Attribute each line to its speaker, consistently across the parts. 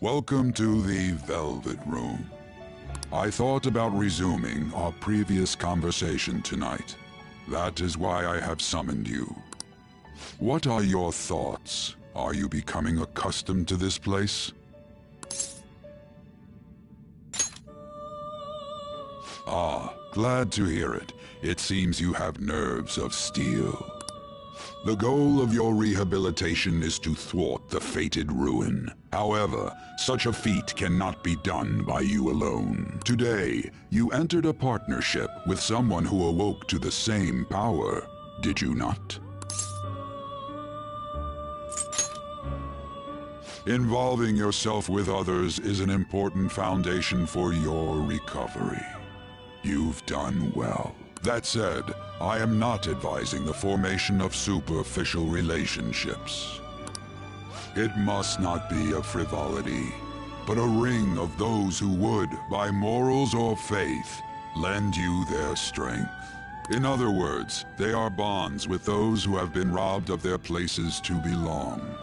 Speaker 1: Welcome to the Velvet Room. I thought about resuming our previous conversation tonight. That is why I have summoned you. What are your thoughts? Are you becoming accustomed to this place? Ah, glad to hear it. It seems you have nerves of steel. The goal of your rehabilitation is to thwart the fated ruin. However, such a feat cannot be done by you alone. Today, you entered a partnership with someone who awoke to the same power, did you not? Involving yourself with others is an important foundation for your recovery. You've done well. That said, I am not advising the formation of superficial relationships. It must not be a frivolity, but a ring of those who would, by morals or faith, lend you their strength. In other words, they are bonds with those who have been robbed of their places to belong.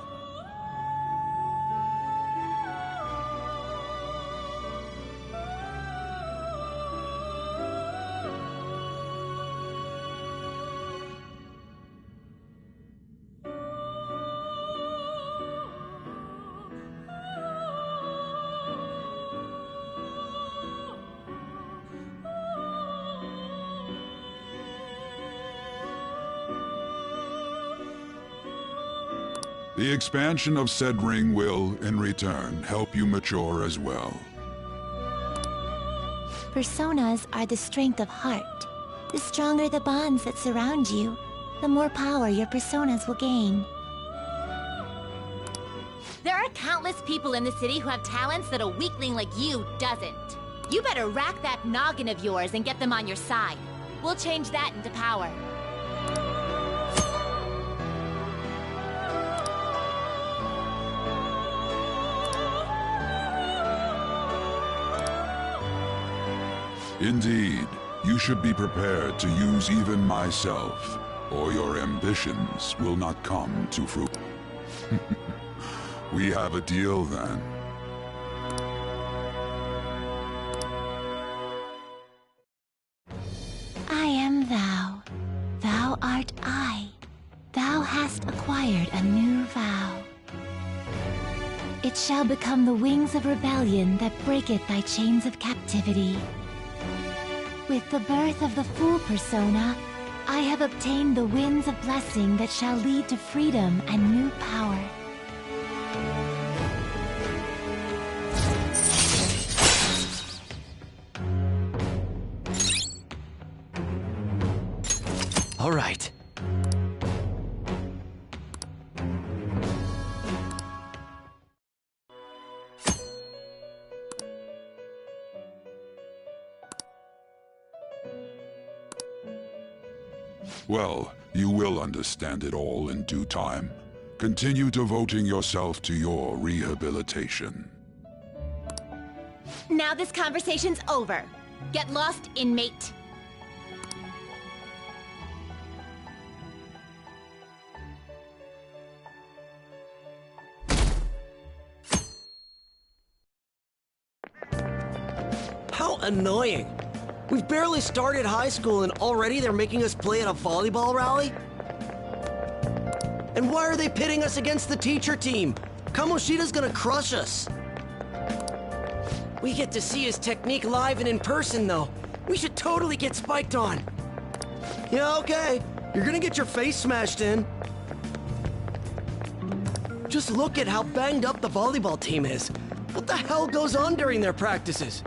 Speaker 1: The expansion of said ring will, in return, help you mature as well.
Speaker 2: Personas are the strength of heart. The stronger the bonds that surround you, the more power your personas will gain.
Speaker 3: There are countless people in the city who have talents that a weakling like you doesn't. You better rack that noggin of yours and get them on your side. We'll change that into power.
Speaker 1: Indeed, you should be prepared to use even myself, or your ambitions will not come to fruit. We have a deal then.
Speaker 2: I am thou. Thou art I. Thou hast acquired a new vow. It It shall become the wings of rebellion that breaketh thy chains of captivity. With the birth of the Fool persona, I have obtained the winds of blessing that shall lead to freedom and new power.
Speaker 4: All right.
Speaker 1: Well, you will understand it all in due time. Continue devoting yourself to your rehabilitation.
Speaker 3: Now this conversation's over. Get lost, inmate.
Speaker 4: How annoying! We've barely started high school and already they're making us play at a volleyball rally? And why are they pitting us against the teacher team? Kamoshida's gonna crush us. We get to see his technique live and in person, though. We should totally get spiked on. Yeah, okay. You're gonna get your face smashed in. Just look at how banged up the volleyball team is. What the hell goes on during their practices?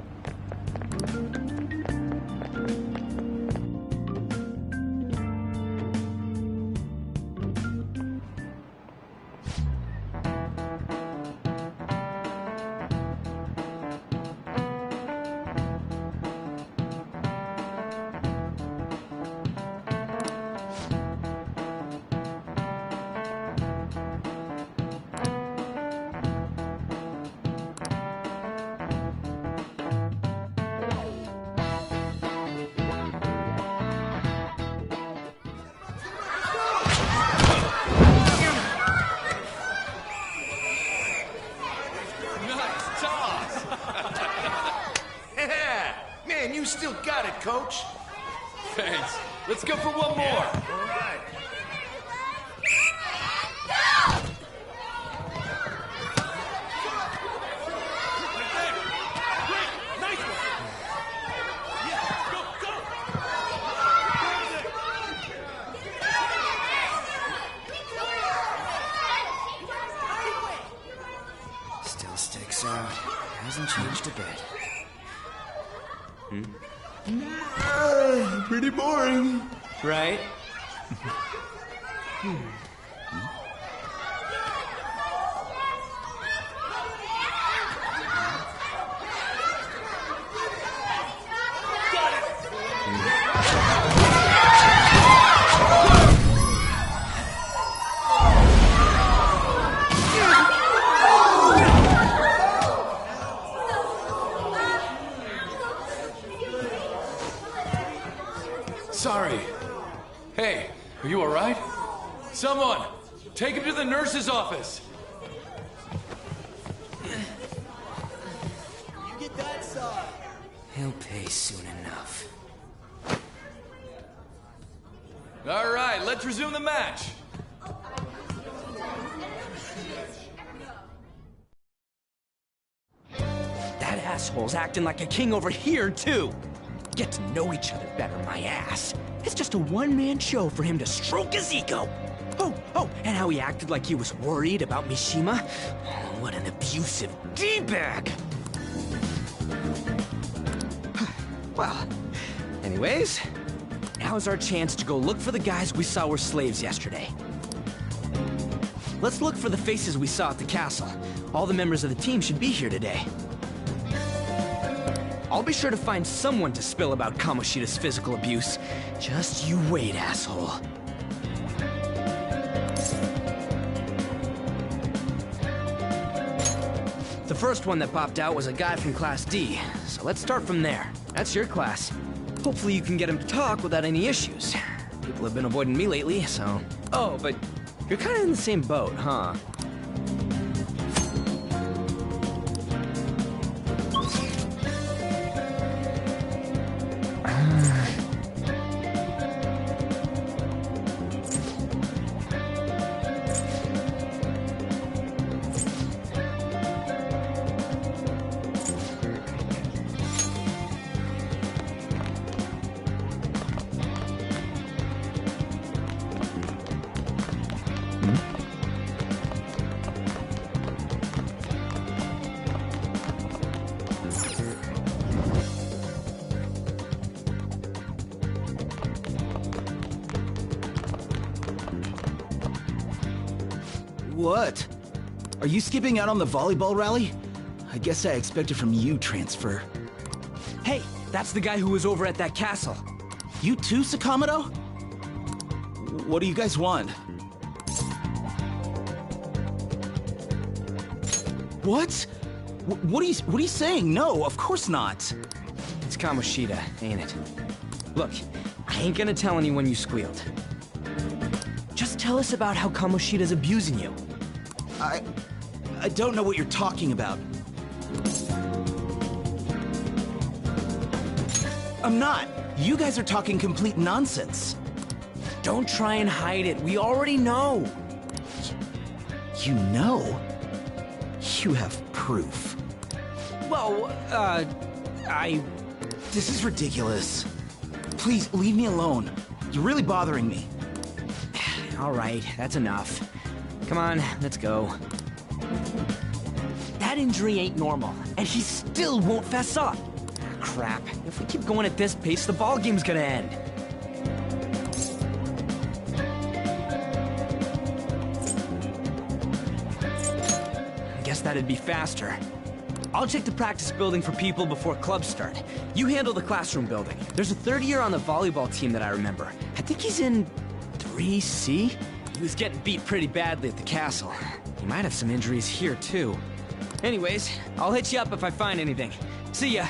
Speaker 5: Man, you still got it, Coach.
Speaker 6: Thanks. Let's go for one more.
Speaker 5: All right.
Speaker 7: Still sticks out. Hasn't changed a bit.
Speaker 5: Pretty boring.
Speaker 4: Right?
Speaker 6: Sorry. Hey, are you all right? Someone, take him to the nurse's office.
Speaker 7: He'll pay soon enough.
Speaker 6: All right, let's resume the match.
Speaker 4: That asshole's acting like a king over here, too. Get to know each other better, my ass. It's just a one-man show for him to stroke his ego. Oh, and how he acted like he was worried about Mishima. Oh, what an abusive D-bag. Well, anyways, now's our chance to go look for the guys we saw were slaves yesterday. Let's look for the faces we saw at the castle. All the members of the team should be here today. I'll be sure to find someone to spill about Kamoshida's physical abuse. Just you wait, asshole. The first one that popped out was a guy from Class D, so let's start from there. That's your class. Hopefully you can get him to talk without any issues. People have been avoiding me lately, so... Oh, but you're kind of in the same boat, huh?
Speaker 8: What? Are you skipping out on the volleyball rally? I guess I expected from you transfer.
Speaker 4: Hey, that's the guy who was over at that castle.
Speaker 8: You too, Sakamoto? What do you guys want? What? What are you saying? No, of course not.
Speaker 4: It's Kamoshida, ain't it? Look, I ain't gonna tell anyone you squealed. Just tell us about how Kamoshida's abusing you.
Speaker 8: I don't know what you're talking about. I'm not. You guys are talking complete nonsense.
Speaker 4: Don't try and hide it. We already know.
Speaker 8: You know? You have proof.
Speaker 4: Well,
Speaker 8: This is ridiculous. Please, leave me alone. You're really bothering me.
Speaker 4: All right, that's enough. Come on, let's go. That injury ain't normal, and he still won't fess up. Crap, if we keep going at this pace, the ballgame's gonna end. I guess that'd be faster. I'll check the practice building for people before clubs start. You handle the classroom building. There's a third year on the volleyball team that I remember. I think he's in 3C? He was getting beat pretty badly at the castle. He might have some injuries here, too. Anyways, I'll hit you up if I find anything. See ya!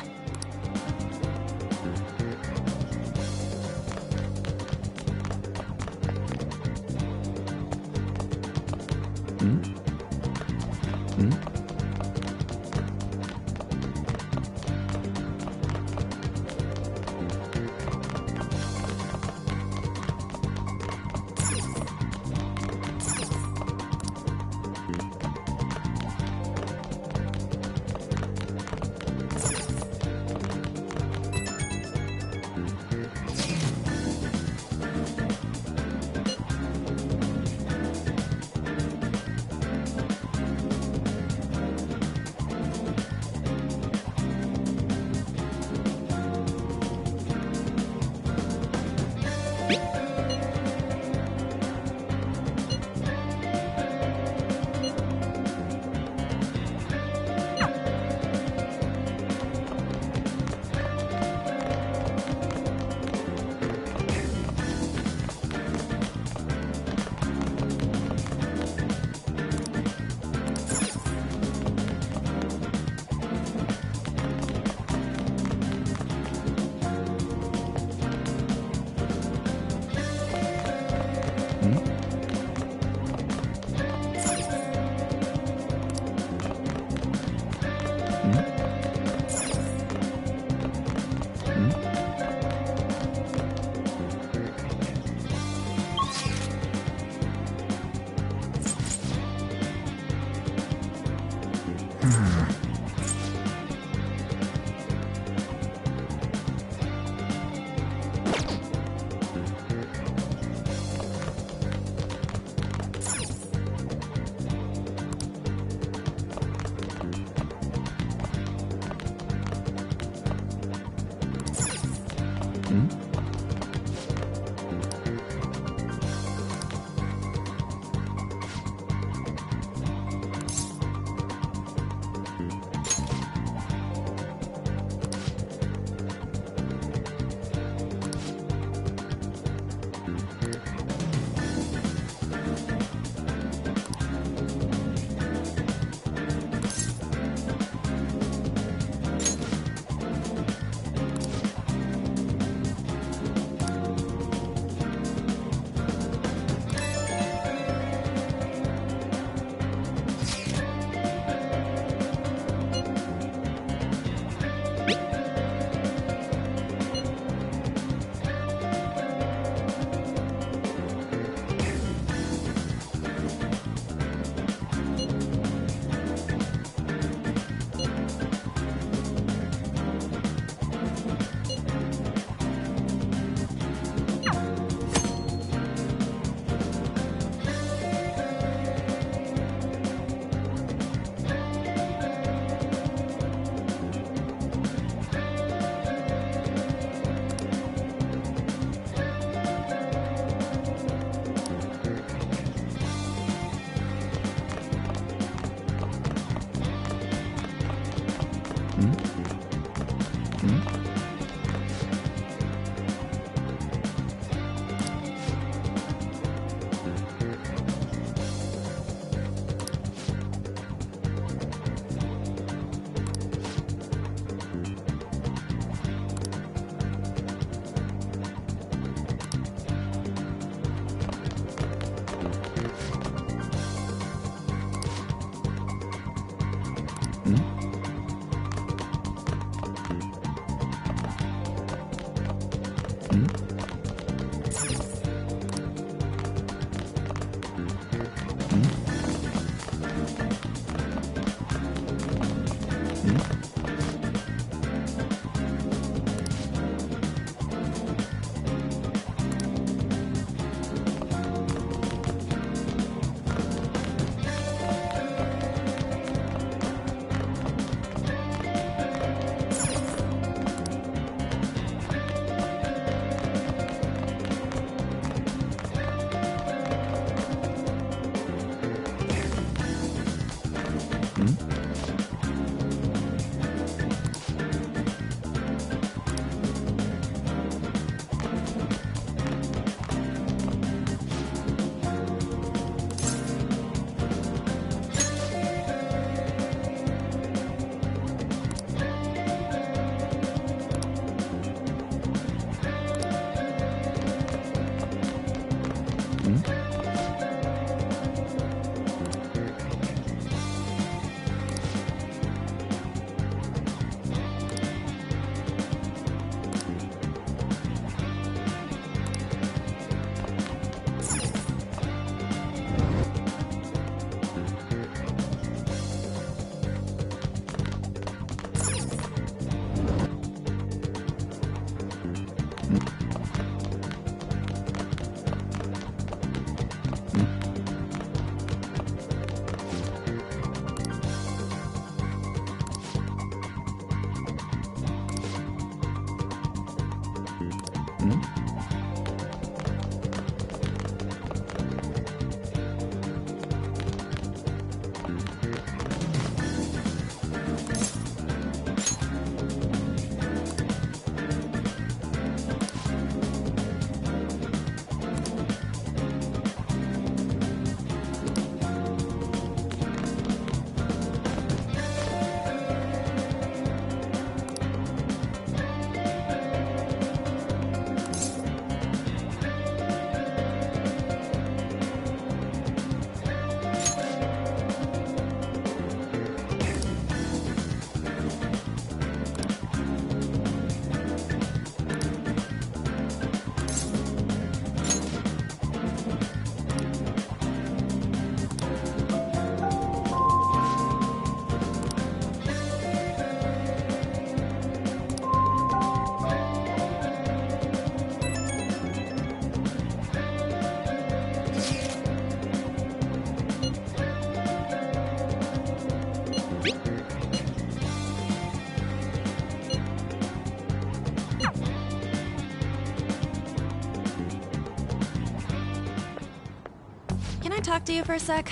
Speaker 9: Can I talk to you for a sec?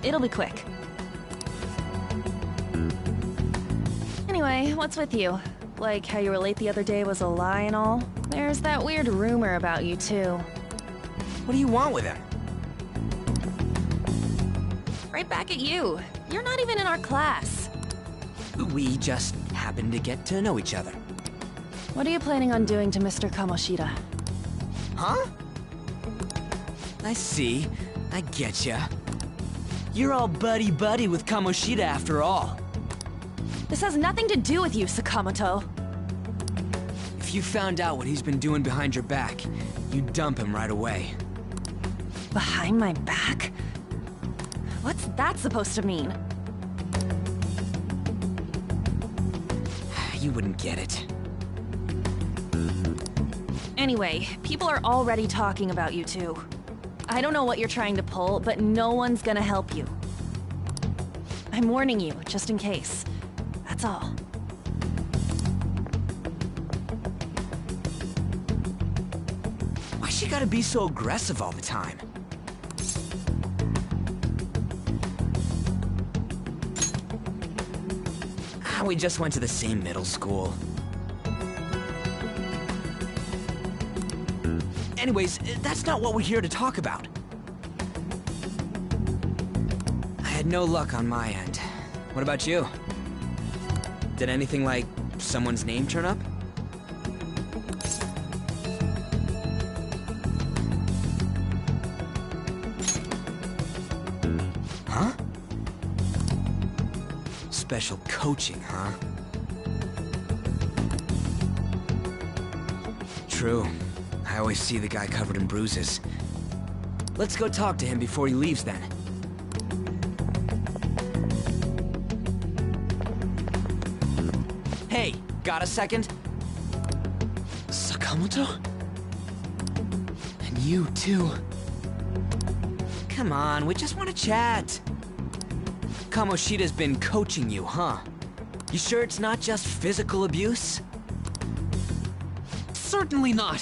Speaker 9: It'll be quick. Anyway, what's with you? Like how you were late the other day was a lie and all? There's that weird rumor about you, too.
Speaker 4: What do you want with him?
Speaker 9: Right back at you. You're not even in our class.
Speaker 4: We just happened to get to know each other.
Speaker 9: What are you planning on doing to Mr. Kamoshida?
Speaker 4: Huh? I see. I getcha. You're all buddy-buddy with Kamoshida after all.
Speaker 9: This has nothing to do with you, Sakamoto.
Speaker 4: If you found out what he's been doing behind your back, you'd dump him right away.
Speaker 9: Behind my back? What's that supposed to mean?
Speaker 4: You wouldn't get it.
Speaker 9: Anyway, people are already talking about you two. I don't know what you're trying to pull, but no one's gonna help you. I'm warning you, just in case. That's all.
Speaker 4: Why's she gotta be so aggressive all the time? We just went to the same middle school. Anyways, that's not what we're here to talk about. I had no luck on my end. What about you? Did anything like someone's name turn up? Huh? Special coaching, huh? True. I always see the guy covered in bruises. Let's go talk to him before he leaves then. Hey, got a second? Sakamoto? And you too. Come on, we just want to chat. Kamoshida's been coaching you, huh? You sure it's not just physical abuse? Certainly not.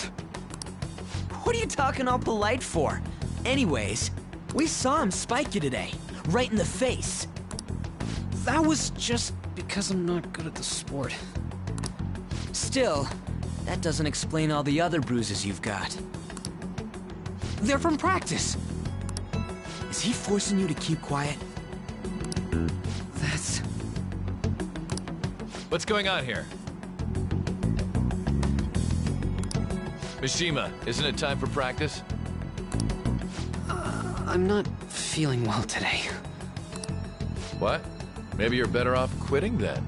Speaker 4: What are you talking all polite for? Anyways, we saw him spike you today, right in the face.
Speaker 7: That was just because I'm not good at the sport.
Speaker 4: Still, that doesn't explain all the other bruises you've got. They're from practice. Is he forcing you to keep quiet?
Speaker 7: That's...
Speaker 6: What's going on here? Mishima, isn't it time for practice?
Speaker 7: I'm not feeling well today.
Speaker 6: What? Maybe you're better off quitting then.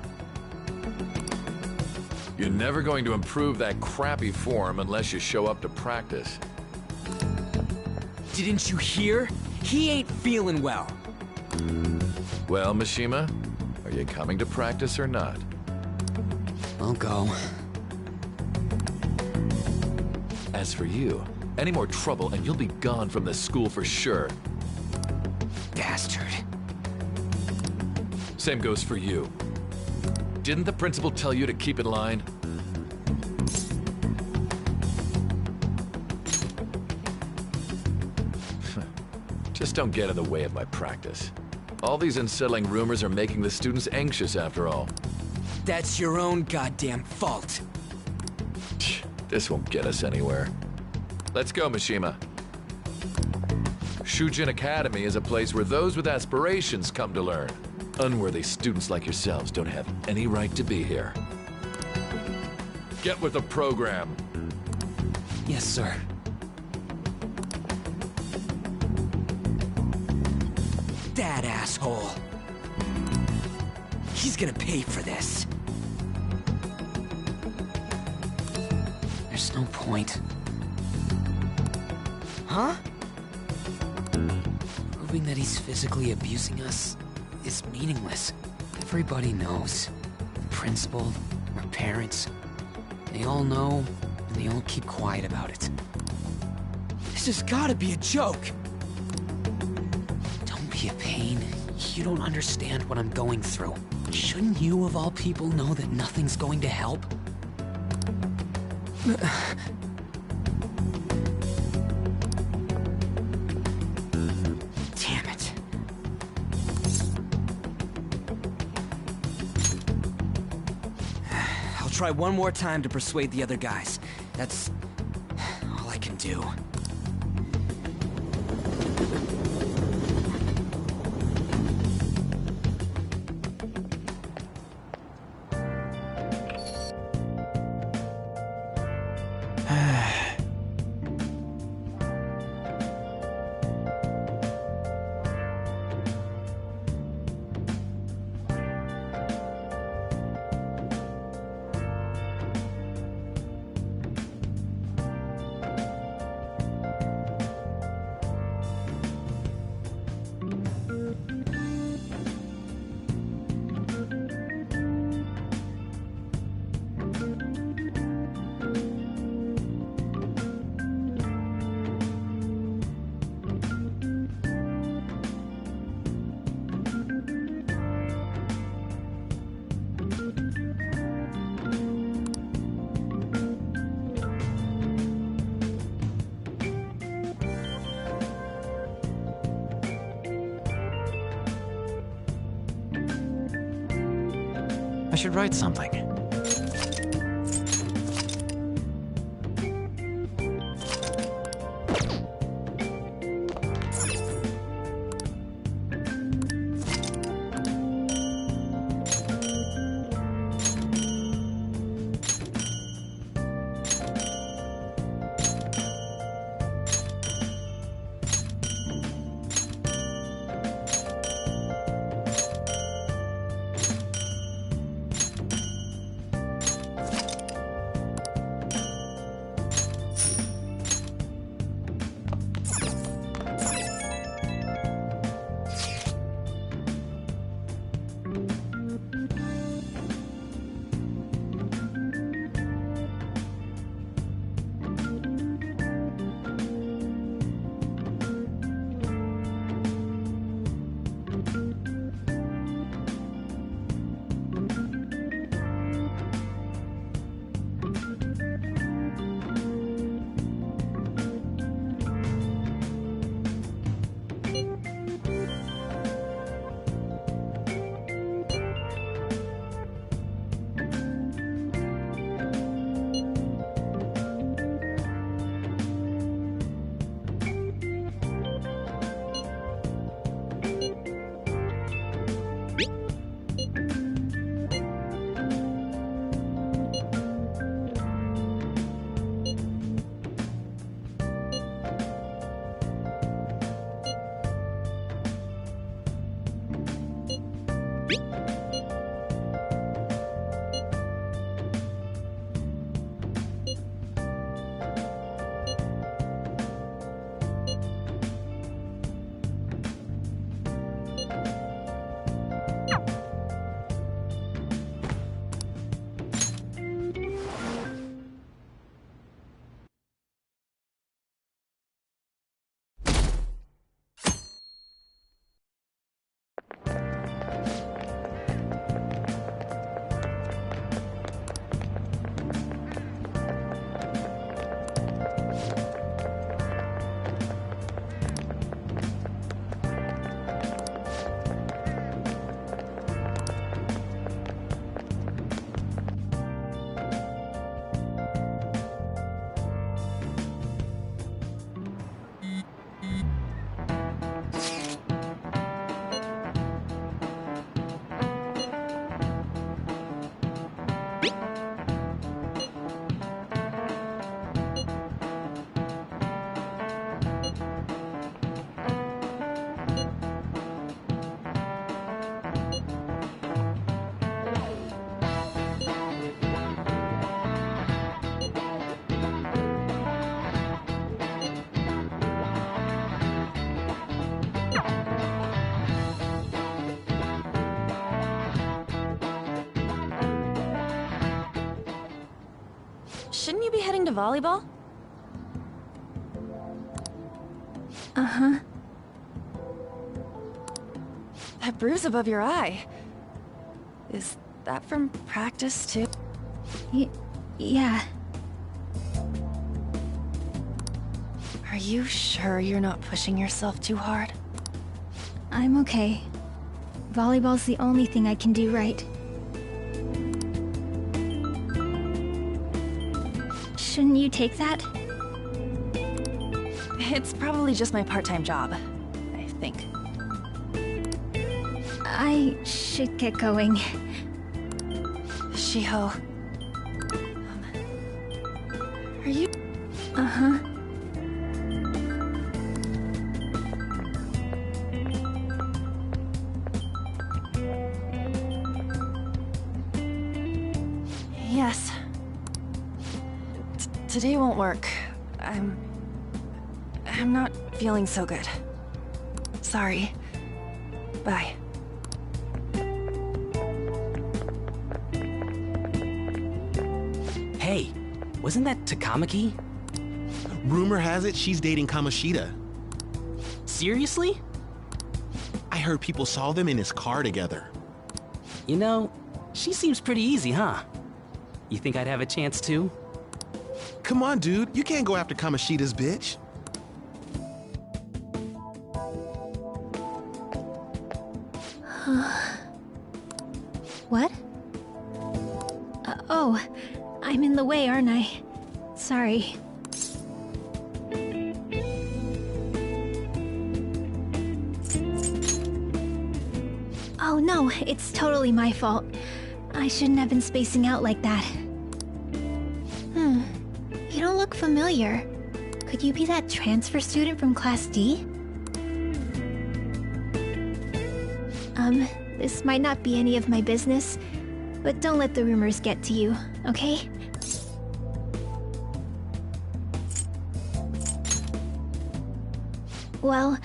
Speaker 6: You're never going to improve that crappy form unless you show up to practice.
Speaker 4: Didn't you hear? He ain't feeling well.
Speaker 6: Well, Mishima, are you coming to practice or not?
Speaker 7: I'll go.
Speaker 6: As for you, any more trouble and you'll be gone from the school for sure.
Speaker 4: Bastard.
Speaker 6: Same goes for you. Didn't the principal tell you to keep in line? Just don't get in the way of my practice. All these unsettling rumors are making the students anxious after all.
Speaker 4: That's your own goddamn fault.
Speaker 6: This won't get us anywhere. Let's go, Mishima. Shujin Academy is a place where those with aspirations come to learn. Unworthy students like yourselves don't have any right to be here. Get with the program.
Speaker 7: Yes, sir.
Speaker 4: That asshole. He's gonna pay for this.
Speaker 7: There's no point.
Speaker 4: Huh?
Speaker 7: Proving that he's physically abusing us is meaningless. Everybody knows. The principal, our parents, they all know, and they all keep quiet about it.
Speaker 4: This has gotta be a joke.
Speaker 7: Don't be a pain. You don't understand what I'm going through. Shouldn't you, of all people, know that nothing's going to help?
Speaker 4: Damn it. I'll try one more time to persuade the other guys. That's all I can do.
Speaker 10: I should write something.
Speaker 9: Shouldn't you be heading to volleyball?
Speaker 2: Uh-huh.
Speaker 9: That bruise above your eye. Is that from practice, too?
Speaker 2: Yeah.
Speaker 9: Are you sure you're not pushing yourself too hard?
Speaker 2: I'm okay. Volleyball's the only thing I can do right. Shouldn't you take that?
Speaker 9: It's probably just my part-time job, I think.
Speaker 2: I should get going.
Speaker 9: Shiho. Are you...
Speaker 2: Uh-huh.
Speaker 9: Yes. Today won't work. I'm not feeling so good. Sorry. Bye.
Speaker 7: Hey, wasn't that Takamaki?
Speaker 11: Rumor has it she's dating Kamoshida.
Speaker 7: Seriously?
Speaker 11: I heard people saw them in his car together.
Speaker 7: You know, she seems pretty easy, huh? You think I'd have a chance too?
Speaker 11: Come on, dude. You can't go after Kamoshida's bitch.
Speaker 2: What?
Speaker 10: Oh, I'm in the way, aren't I? Sorry. Oh no, it's totally my fault. I shouldn't have been spacing out like that. You don't look familiar. Could you be that transfer student from Class D? This might not be any of my business, but don't let the rumors get to you, okay? Well,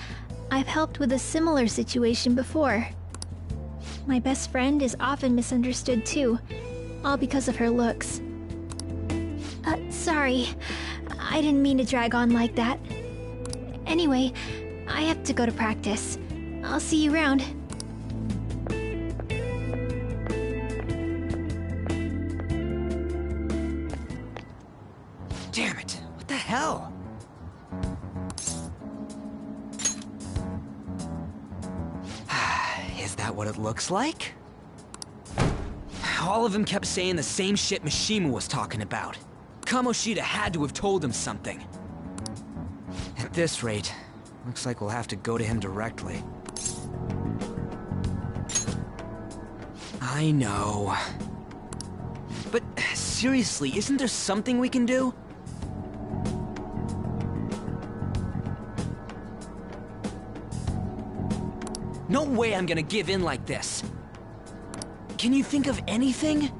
Speaker 10: I've helped with a similar situation before. My best friend is often misunderstood too, all because of her looks. Sorry. I didn't mean to drag on like that. Anyway, I have to go to practice. I'll see you around.
Speaker 4: Damn it! What the hell? Is that what it looks like? All of them kept saying the same shit Mishima was talking about. Kamoshida had to have told him something. At this rate, looks like we'll have to go to him directly. I know. But seriously, isn't there something we can do? No way I'm gonna give in like this. Can you think of anything?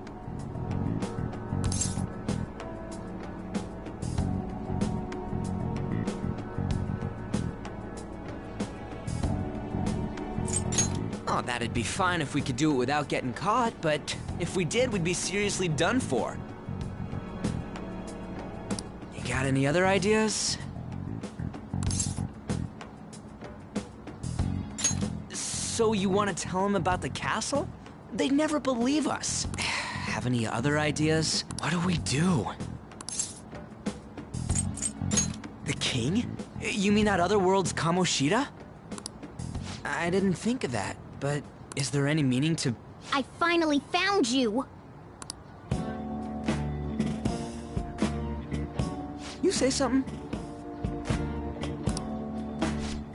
Speaker 4: Oh, that'd be fine if we could do it without getting caught, but if we did, we'd be seriously done for. You got any other ideas? So you want to tell them about the castle? They'd never believe us. Have any other ideas? What do we do? The king? You mean that other world's Kamoshida? I didn't think of that, but is there any meaning to...
Speaker 3: I finally found you!
Speaker 4: You say something?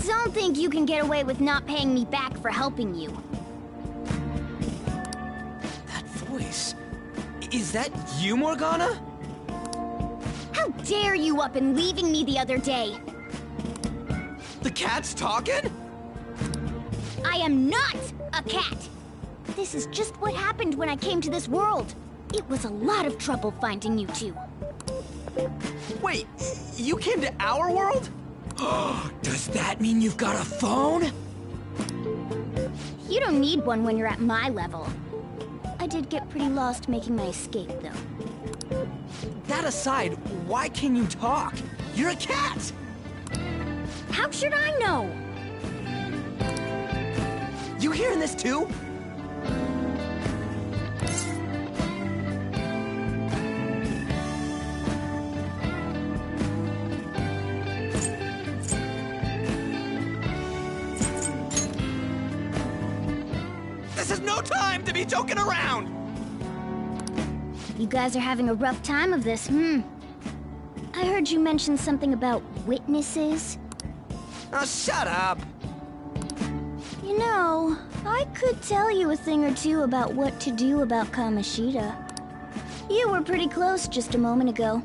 Speaker 3: Don't think you can get away with not paying me back for helping you.
Speaker 4: That voice... Is that you, Morgana?
Speaker 3: How dare you up and leaving me the other day?
Speaker 4: The cat's talking?
Speaker 3: I am not a cat! This is just what happened when I came to this world. It was a lot of trouble finding you two.
Speaker 4: Wait, you came to our world? Does that mean you've got a phone?
Speaker 3: You don't need one when you're at my level. I did get pretty lost making my escape, though.
Speaker 4: That aside, why can you talk? You're a cat!
Speaker 3: How should I know?
Speaker 4: You hearing this too? This is no time to be joking around!
Speaker 3: You guys are having a rough time of this, I heard you mention something about witnesses.
Speaker 4: Oh, shut up!
Speaker 3: You know, I could tell you a thing or two about what to do about Kamoshida. You were pretty close just a moment ago.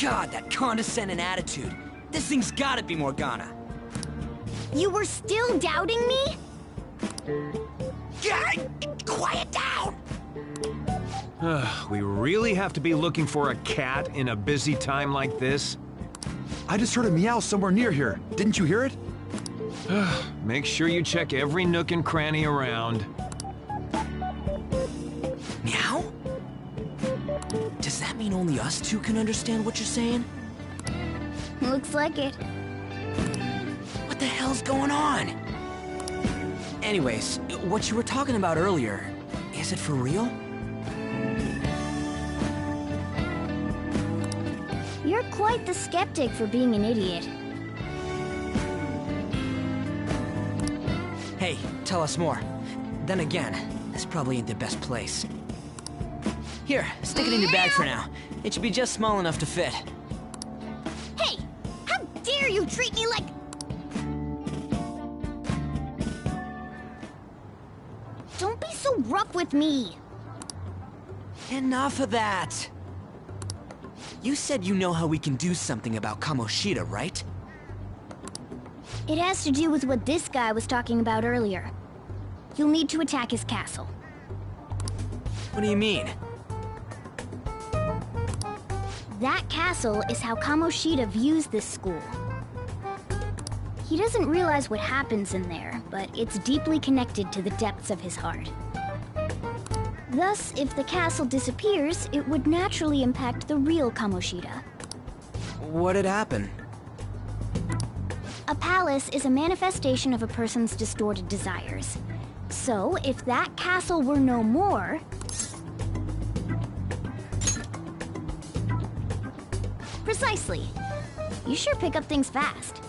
Speaker 4: God, that condescending attitude. This thing's gotta be Morgana.
Speaker 3: You were still doubting me?
Speaker 4: Quiet down!
Speaker 12: We really have to be looking for a cat in a busy time like this?
Speaker 13: I just heard a meow somewhere near here. Didn't you hear it?
Speaker 12: Make sure you check every nook and cranny around.
Speaker 4: Meow? Does that mean only us two can understand what you're saying?
Speaker 3: Looks like it.
Speaker 4: What the hell's going on? Anyways, what you were talking about earlier, is it for real?
Speaker 3: You're quite the skeptic for being an idiot.
Speaker 4: Hey, tell us more. Then again, this probably ain't the best place. Here, stick it in your bag for now. It should be just small enough to fit.
Speaker 14: Hey! How dare you treat me like... Don't be so rough with me!
Speaker 4: Enough of that! You said you know how we can do something about Kamoshida, right?
Speaker 14: It has to do with what this guy was talking about earlier. You'll need to attack his castle.
Speaker 4: What do you mean?
Speaker 14: That castle is how Kamoshida views this school. He doesn't realize what happens in there, but it's deeply connected to the depths of his heart. Thus, if the castle disappears, it would naturally impact the real Kamoshida.
Speaker 4: What'd happen?
Speaker 14: A palace is a manifestation of a person's distorted desires. So, if that castle were no more... Precisely. You sure pick up things fast.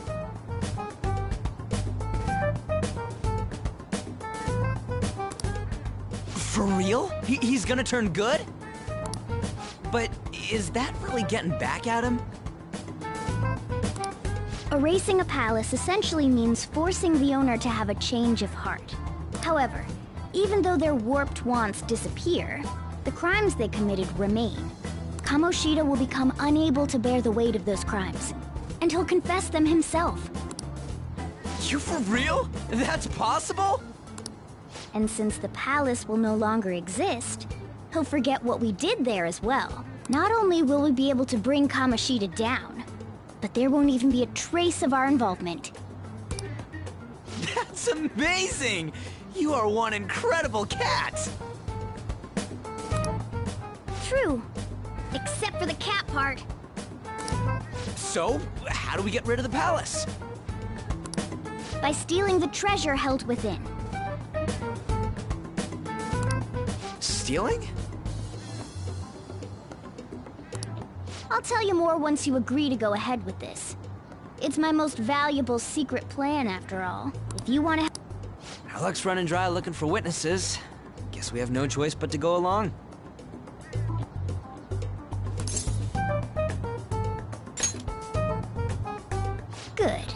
Speaker 4: For real? He's gonna turn good? But is that really getting back at him?
Speaker 14: Erasing a palace essentially means forcing the owner to have a change of heart. However, even though their warped wants disappear, the crimes they committed remain. Kamoshida will become unable to bear the weight of those crimes, and he'll confess them himself.
Speaker 4: You for real? That's possible?
Speaker 14: And since the palace will no longer exist, he'll forget what we did there as well. Not only will we be able to bring Kamoshida down, but there won't even be a trace of our involvement.
Speaker 4: That's amazing! You are one incredible cat!
Speaker 14: True. Except for the cat part.
Speaker 4: So, how do we get rid of the palace?
Speaker 14: By stealing the treasure held within.
Speaker 4: Stealing?
Speaker 14: I'll tell you more once you agree to go ahead with this. It's my most valuable secret plan, after all. If you want to...
Speaker 4: Our luck's running dry looking for witnesses. Guess we have no choice but to go along.
Speaker 14: Good.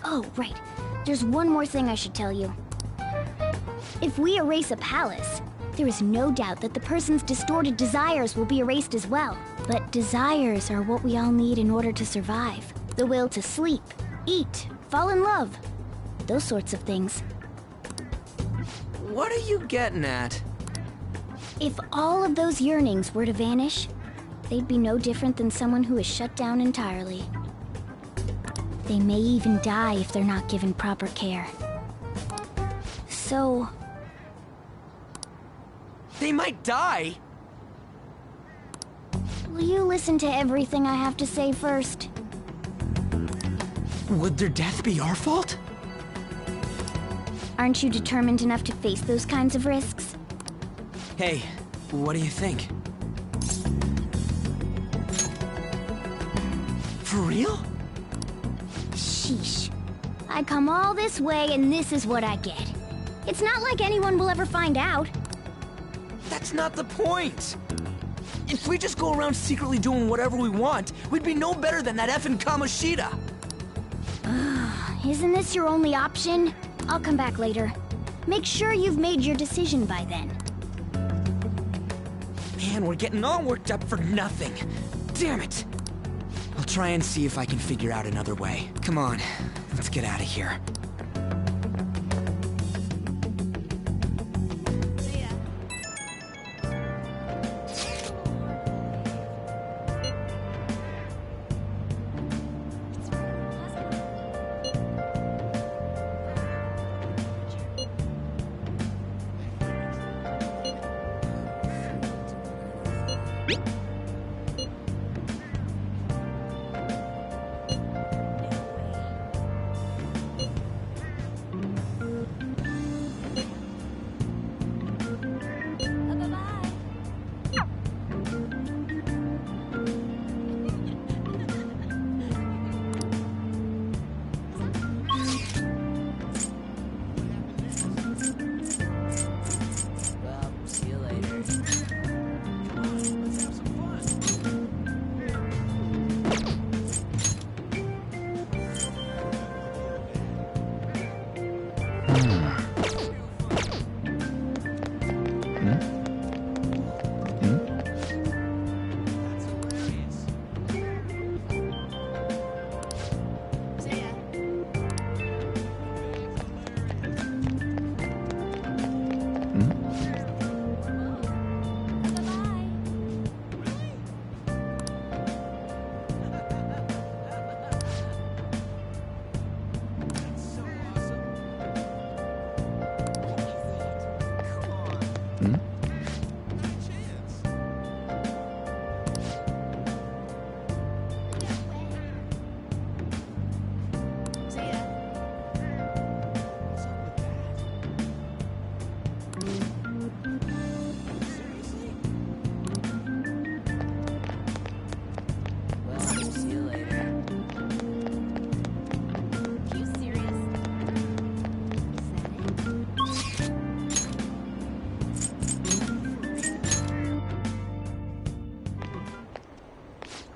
Speaker 14: Oh, right. There's one more thing I should tell you. If we erase a palace, there is no doubt that the person's distorted desires will be erased as well. But desires are what we all need in order to survive. The will to sleep, eat, fall in love. Those sorts of things.
Speaker 4: What are you getting at?
Speaker 14: If all of those yearnings were to vanish, they'd be no different than someone who is shut down entirely. They may even die if they're not given proper care. So...
Speaker 4: They might die?
Speaker 14: Will you listen to everything I have to say first?
Speaker 4: Would their death be our fault?
Speaker 14: Aren't you determined enough to face those kinds of risks?
Speaker 4: Hey, what do you think? For real?
Speaker 14: Sheesh. I come all this way and this is what I get. It's not like anyone will ever find out.
Speaker 4: That's not the point! If we just go around secretly doing whatever we want, we'd be no better than that effing Kamoshida!
Speaker 14: Isn't this your only option? I'll come back later. Make sure you've made your decision by then.
Speaker 4: Man, we're getting all worked up for nothing. Damn it! I'll try and see if I can figure out another way. Come on, let's get out of here.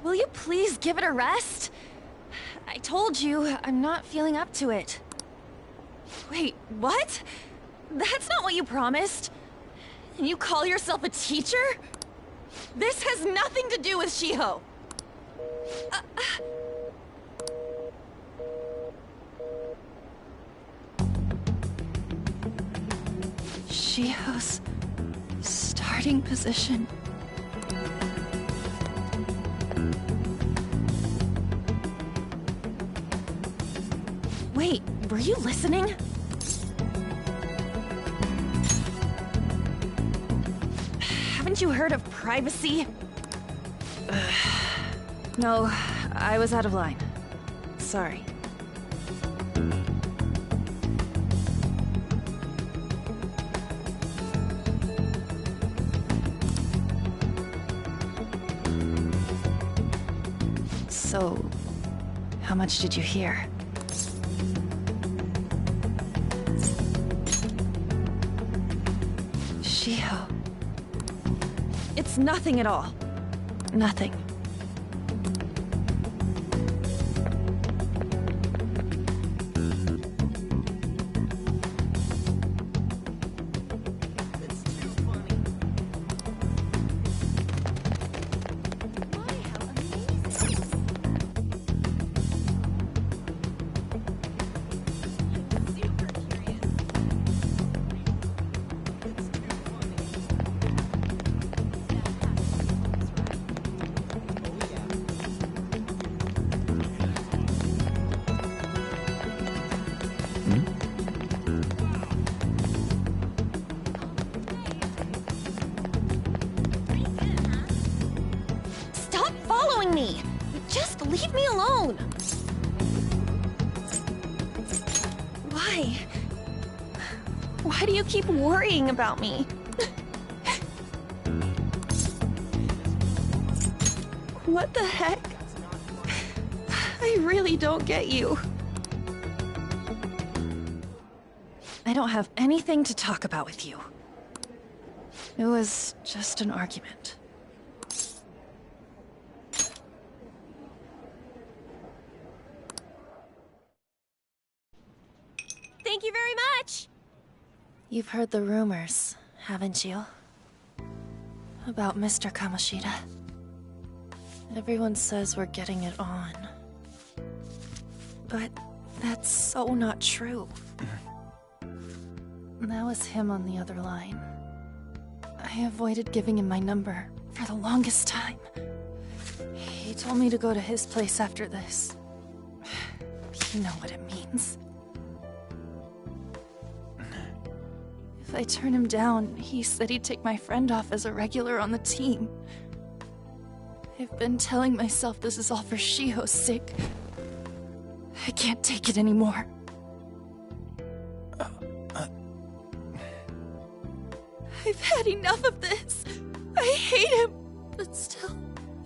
Speaker 9: Will you please give it a rest? I told you, I'm not feeling up to it. Wait, what? That's not what you promised. And you call yourself a teacher? This has nothing to do with Shiho. Shiho's starting position. Wait, were you listening? Haven't you heard of privacy? No, I was out of line. Sorry. So, how much did you hear? Shiho. It's nothing at all. Nothing. Me. Just leave me alone. Why? Why do you keep worrying about me? What the heck? I really don't get you. I don't have anything to talk about with you. It was just an argument.
Speaker 3: Thank you very much!
Speaker 9: You've heard the rumors, haven't you? About Mr. Kamoshida. Everyone says we're getting it on. But that's so not true. That was him on the other line. I avoided giving him my number for the longest time. He told me to go to his place after this. You know what it means. If I turn him down, he said he'd take my friend off as a regular on the team. I've been telling myself this is all for Shiho's sake. I can't take it anymore. I've had enough of this. I hate him. But still,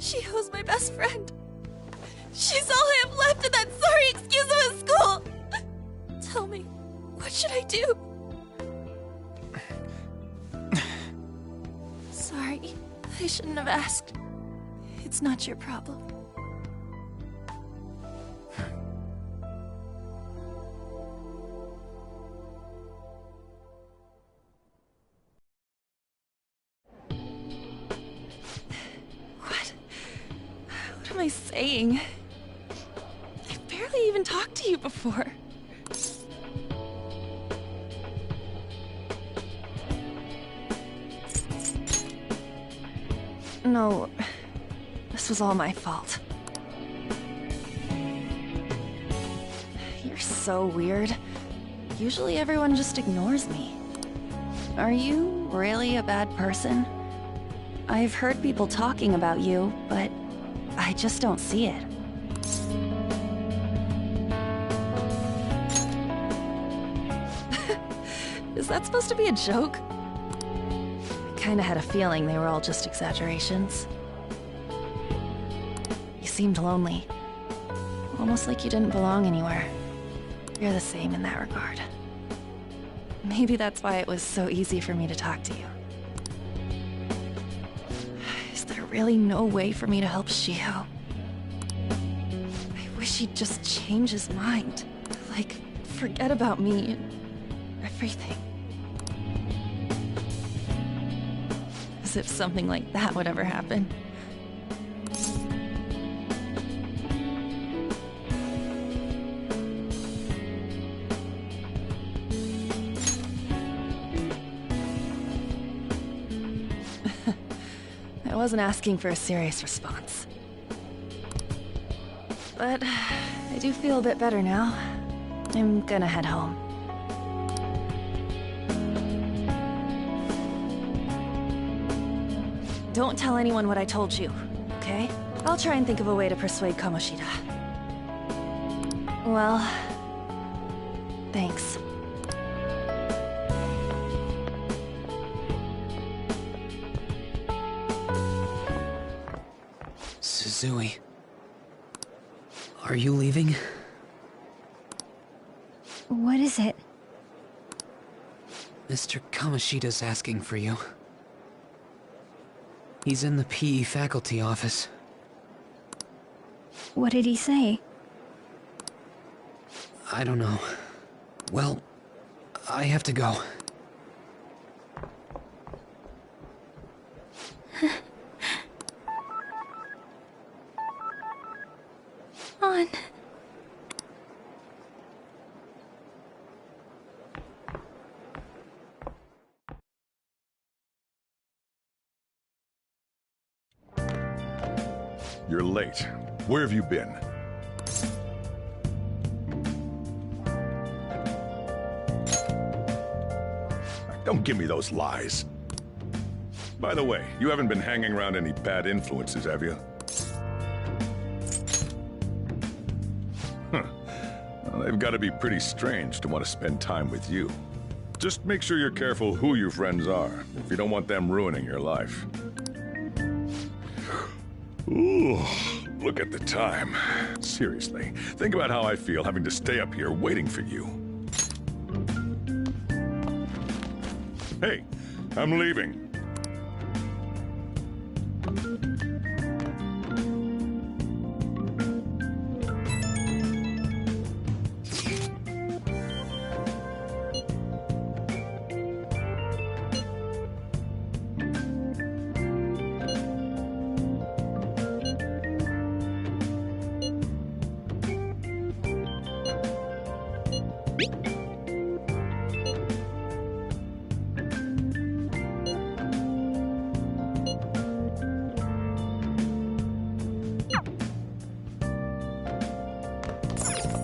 Speaker 9: Shiho's my best friend. She's all I have left in that sorry excuse of a school. Tell me, what should I do? Sorry, I shouldn't have asked. It's not your problem. What am I saying? I've barely even talked to you before. No, this was all my fault. You're so weird. Usually everyone just ignores me. Are you really a bad person? I've heard people talking about you, but I just don't see it. Is that supposed to be a joke? I kinda had a feeling they were all just exaggerations. You seemed lonely. Almost like you didn't belong anywhere. You're the same in that regard. Maybe that's why it was so easy for me to talk to you. Is there really no way for me to help Shiho? I wish he'd just change his mind. Like, forget about me and everything. As if something like that would ever happen. I wasn't asking for a serious response. But I do feel a bit better now. I'm gonna head home. Don't tell anyone what I told you, okay? I'll try and think of a way to persuade Kamoshida. Well, thanks.
Speaker 7: Suzui. Are you leaving?
Speaker 10: What is it?
Speaker 7: Mr. Kamoshida's asking for you. He's in the PE faculty office.
Speaker 10: What did he say?
Speaker 7: I don't know. Well, I have to go.
Speaker 10: On.
Speaker 15: You're late. Where have you been? Don't give me those lies. By the way, you haven't been hanging around any bad influences, have you? Well, they've got to be pretty strange to want to spend time with you. Just make sure you're careful who your friends are, if you don't want them ruining your life. Ooh, look at the time. Seriously, think about how I feel having to stay up here waiting for you. Hey, I'm leaving.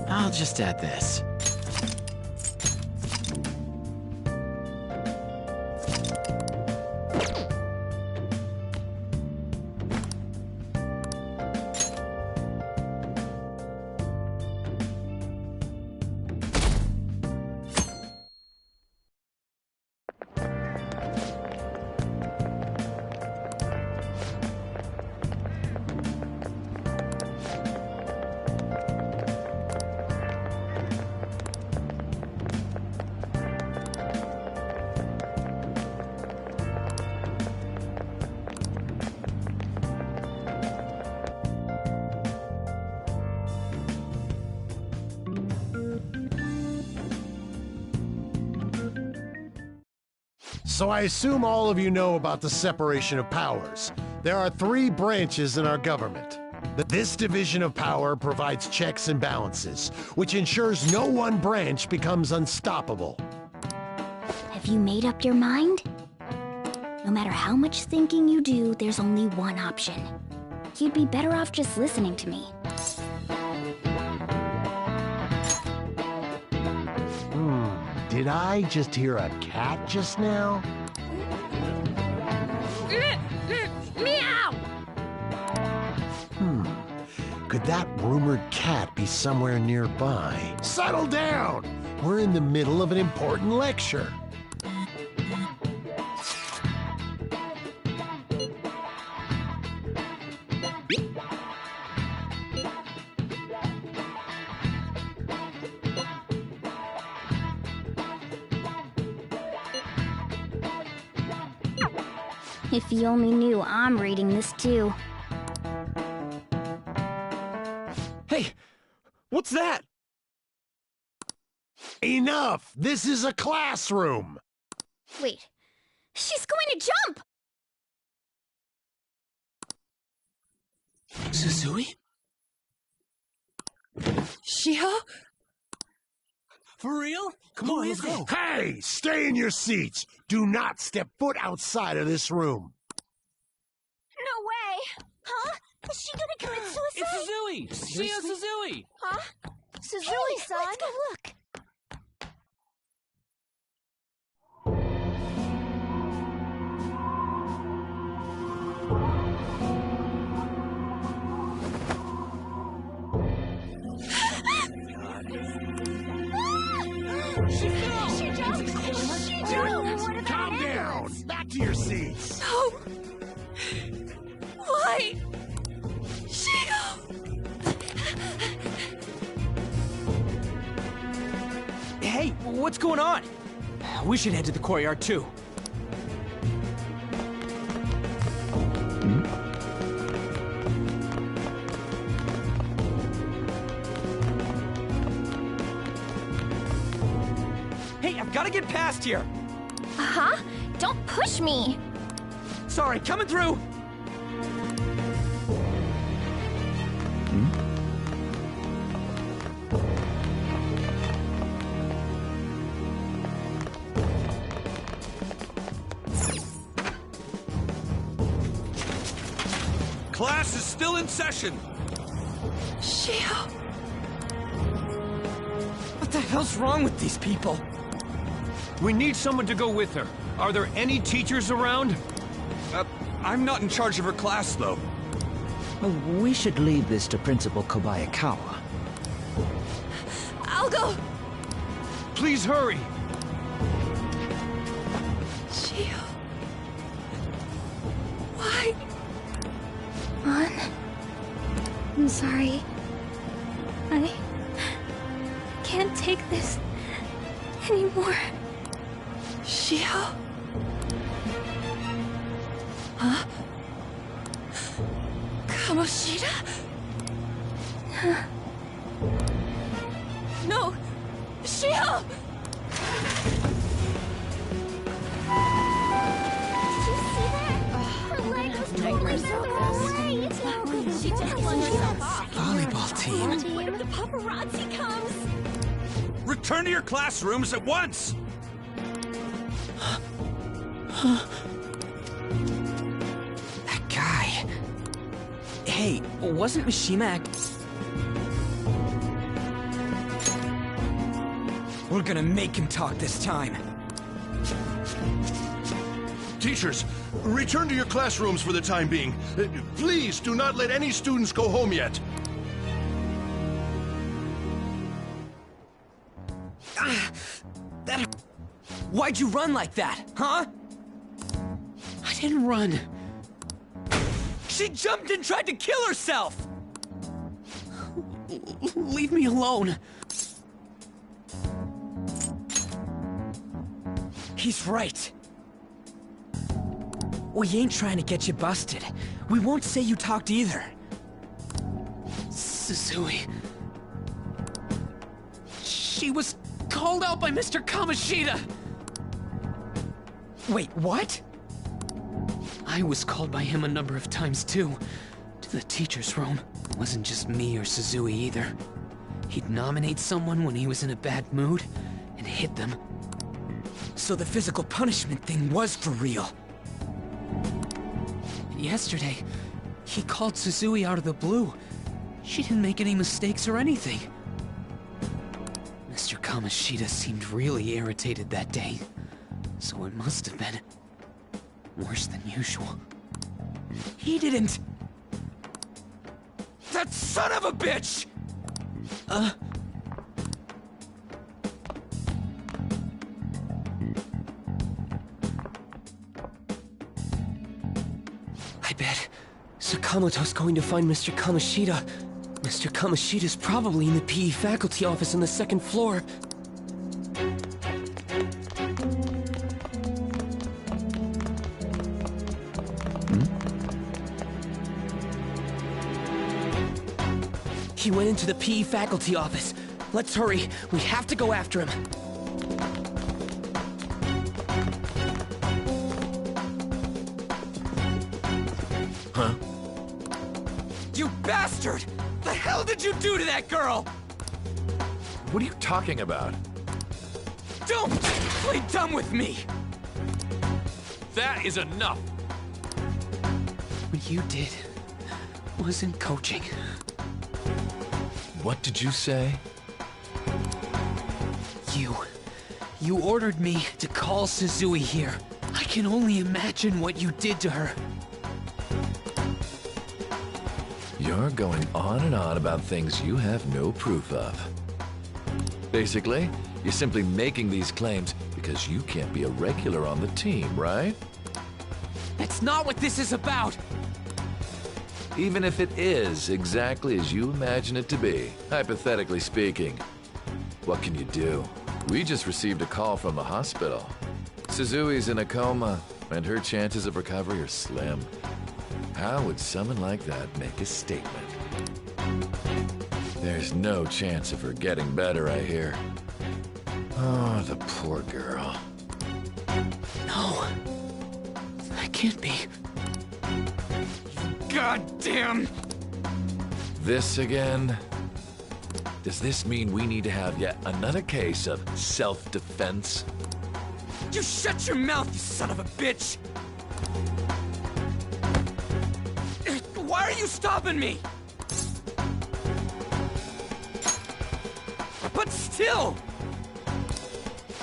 Speaker 16: I'll just add this.
Speaker 5: So I assume all of you know about the separation of powers. There are 3 branches in our government. This division of power provides checks and balances, which ensures no one branch becomes unstoppable.
Speaker 14: Have you made up your mind? No matter how much thinking you do, there's only one option. You'd be better off just listening to me.
Speaker 5: Did I just hear a cat just now?
Speaker 3: Meow!
Speaker 5: Could that rumored cat be somewhere nearby? Settle down! We're in the middle of an important lecture.
Speaker 14: If you only knew I'm reading this too.
Speaker 4: Hey, what's that?
Speaker 5: Enough! This is a classroom!
Speaker 14: Wait, she's going to jump!
Speaker 4: Suzui? Shiho? For real?
Speaker 5: Come on, let's go. Hey, stay in your seats! Do not step foot outside of this room.
Speaker 14: No way! Huh? Is she gonna commit suicide?
Speaker 4: It's Suzui! Shio Suzui!
Speaker 14: Huh? Suzui-san? Let's go look.
Speaker 5: Calm down! Back to your seats!
Speaker 9: No! Why? Shio!
Speaker 4: Hey, what's going on? We should head to the courtyard too. Hey, I've got to get past here.
Speaker 14: Uh-huh. Don't push me.
Speaker 4: Sorry, coming through.
Speaker 12: Class is still in session.
Speaker 9: Shio.
Speaker 4: What the hell's wrong with these people?
Speaker 12: We need someone to go with her. Are there any teachers around?
Speaker 11: I'm not in charge of her class, though.
Speaker 8: We should leave this to Principal Kobayakawa.
Speaker 9: I'll go.
Speaker 12: Please hurry.
Speaker 9: Shio. Why?
Speaker 10: On. I'm sorry. I can't take this anymore.
Speaker 9: Shio? Huh? Kamoshida? No! Shio!
Speaker 14: Did you see that? Her leg was totally away. She just flung herself off.
Speaker 4: Volleyball team.
Speaker 14: What if the paparazzi comes?
Speaker 11: Return to your classrooms at once!
Speaker 4: That guy. Hey, wasn't Mishima We're gonna make him talk this time.
Speaker 16: Teachers, return to your classrooms for the time being. Please do not let any students go home yet.
Speaker 4: Why'd you run like that, huh?
Speaker 7: I didn't run.
Speaker 4: She jumped and tried to kill herself!
Speaker 7: Leave me alone.
Speaker 4: He's right. We ain't trying to get you busted. We won't say you talked either.
Speaker 7: Suzui. She was called out by Mr. Kamoshida.
Speaker 4: Wait, what?
Speaker 7: I was called by him a number of times too. To the teacher's room. It wasn't just me or Suzui either. He'd nominate someone when he was in a bad mood and hit them.
Speaker 4: So the physical punishment thing was for real.
Speaker 7: And yesterday, he called Suzui out of the blue. She didn't make any mistakes or anything. Mr. Kamoshida seemed really irritated that day. So it must have been. Worse than usual.
Speaker 4: He didn't... That son of a bitch!
Speaker 17: I bet Sakamoto's going to find Mr. Kamoshida. Mr. Kamoshida's probably in the PE faculty office on the second floor. He went into the PE faculty office. Let's hurry. We have to go after him.
Speaker 6: Huh?
Speaker 4: You bastard! The hell did you do to that girl?
Speaker 6: What are you talking about?
Speaker 4: Don't play dumb with me!
Speaker 6: That is enough!
Speaker 7: What you did wasn't coaching.
Speaker 6: What did you say?
Speaker 7: You ordered me to call Suzui here. I can only imagine what you did to her.
Speaker 6: You're going on and on about things you have no proof of. Basically, you're simply making these claims because you can't be a regular on the team, right?
Speaker 7: That's not what this is about!
Speaker 6: Even if it is exactly as you imagine it to be, hypothetically speaking, what can you do? We just received a call from the hospital. Suzui's in a coma, and her chances of recovery are slim. How would someone like that make a statement? There's no chance of her getting better, I hear. Oh, the poor girl.
Speaker 7: No. That can't be.
Speaker 4: God damn!
Speaker 6: This again? Does this mean we need to have yet another case of self-defense?
Speaker 4: You shut your mouth, you son of a bitch! Why are you stopping me? But still!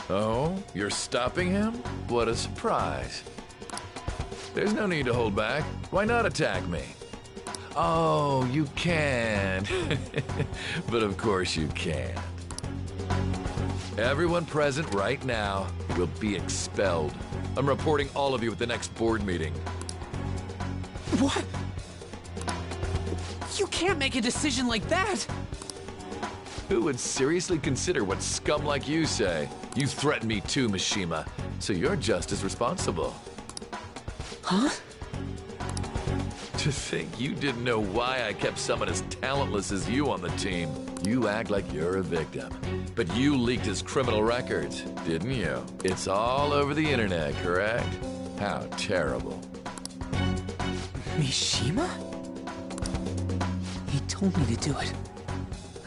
Speaker 6: Oh, you're stopping him? What a surprise. There's no need to hold back. Why not attack me? Oh, you can. But of course you can't. Everyone present right now will be expelled. I'm reporting all of you at the next board meeting.
Speaker 7: What? You can't make a decision like that!
Speaker 6: Who would seriously consider what scum like you say? You threatened me too, Mishima, so you're just as responsible.
Speaker 7: Huh?
Speaker 6: To think you didn't know why I kept someone as talentless as you on the team. You act like you're a victim. But you leaked his criminal records, didn't you? It's all over the internet, correct? How terrible.
Speaker 7: Mishima? He told me to do it.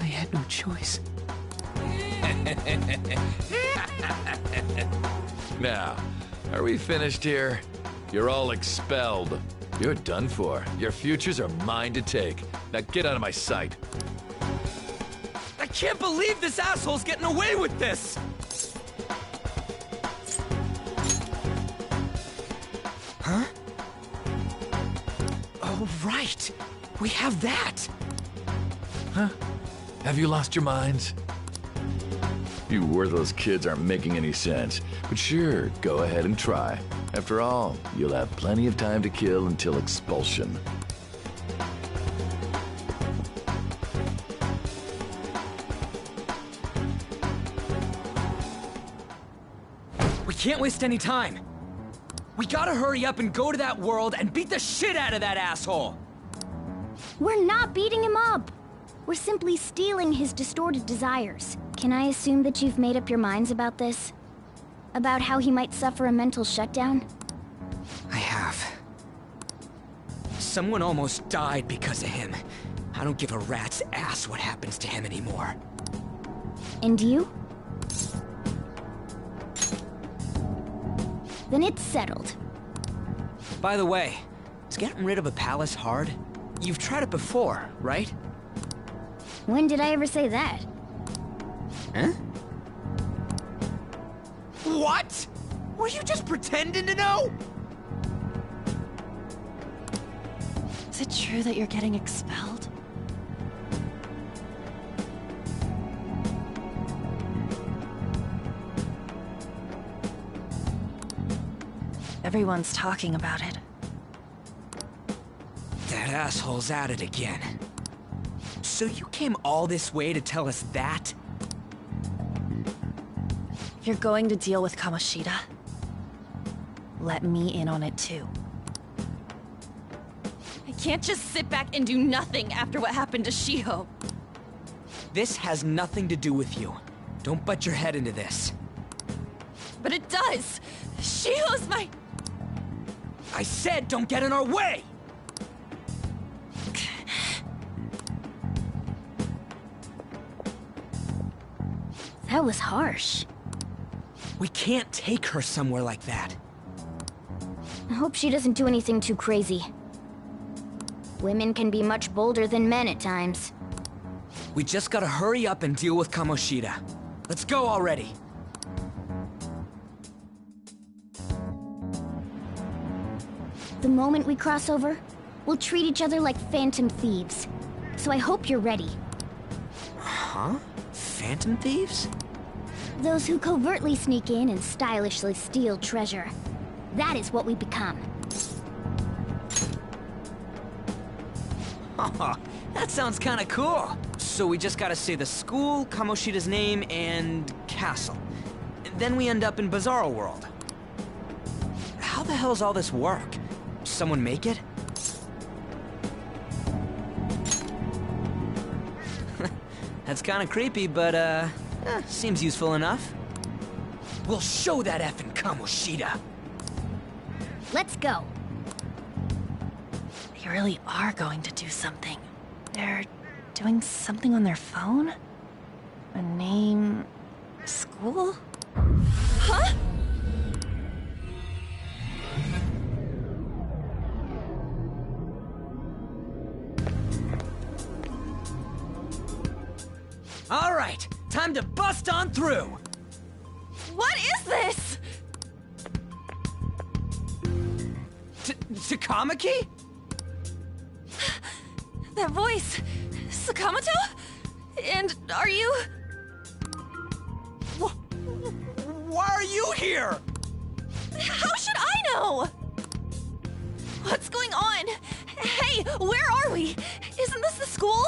Speaker 7: I had no choice.
Speaker 6: Now, are we finished here? You're all expelled. You're done for. Your futures are mine to take. Now get out of my sight.
Speaker 4: I can't believe this asshole's getting away with this!
Speaker 17: Huh? Oh, right! We have that!
Speaker 6: Huh? Have you lost your minds? You worthless kids aren't making any sense. But sure, go ahead and try. After all, you'll have plenty of time to kill until expulsion.
Speaker 4: We can't waste any time. We gotta hurry up and go to that world and beat the shit out of that asshole!
Speaker 14: We're not beating him up! We're simply stealing his distorted desires. Can I assume that you've made up your minds about this? About how he might suffer a mental shutdown?
Speaker 4: I have. Someone almost died because of him. I don't give a rat's ass what happens to him anymore.
Speaker 14: And you? Then it's settled.
Speaker 4: By the way, is getting rid of a palace hard? You've tried it before, right?
Speaker 14: When did I ever say that?
Speaker 4: Huh? What? Were you just pretending to know?
Speaker 9: it true that you're getting expelled? Everyone's talking about it.
Speaker 4: That asshole's at it again. So you came all this way to tell us that?
Speaker 9: If you're going to deal with Kamoshida, let me in on it too. I can't just sit back and do nothing after what happened to Shiho.
Speaker 4: This has nothing to do with you. Don't butt your head into this.
Speaker 9: But it does! Shiho's my...
Speaker 4: I said don't get in our way!
Speaker 14: That was harsh.
Speaker 4: We can't take her somewhere like that.
Speaker 14: I hope she doesn't do anything too crazy. Women can be much bolder than men at times.
Speaker 4: We just gotta hurry up and deal with Kamoshida. Let's go already.
Speaker 14: The moment we cross over, we'll treat each other like phantom thieves. So I hope you're ready.
Speaker 4: Huh? Phantom thieves?
Speaker 14: Those who covertly sneak in and stylishly steal treasure. That is what we become.
Speaker 4: Oh, that sounds kinda cool. So we just gotta say the school, Kamoshida's name, and castle. Then we end up in Bizarro World. How the hell's all this work? Someone make it? That's kinda creepy, but seems useful enough. We'll show that effing Kamoshida.
Speaker 14: Let's go.
Speaker 9: They really are going to do something. They're doing something on their phone? A name... school? Huh?
Speaker 4: All right, time to bust on through.
Speaker 9: What is this?
Speaker 4: Takamaki?
Speaker 9: That voice... Sakamoto? And are you...
Speaker 4: Why are you here?
Speaker 9: How should I know? What's going on? Hey, where are we? Isn't this the school?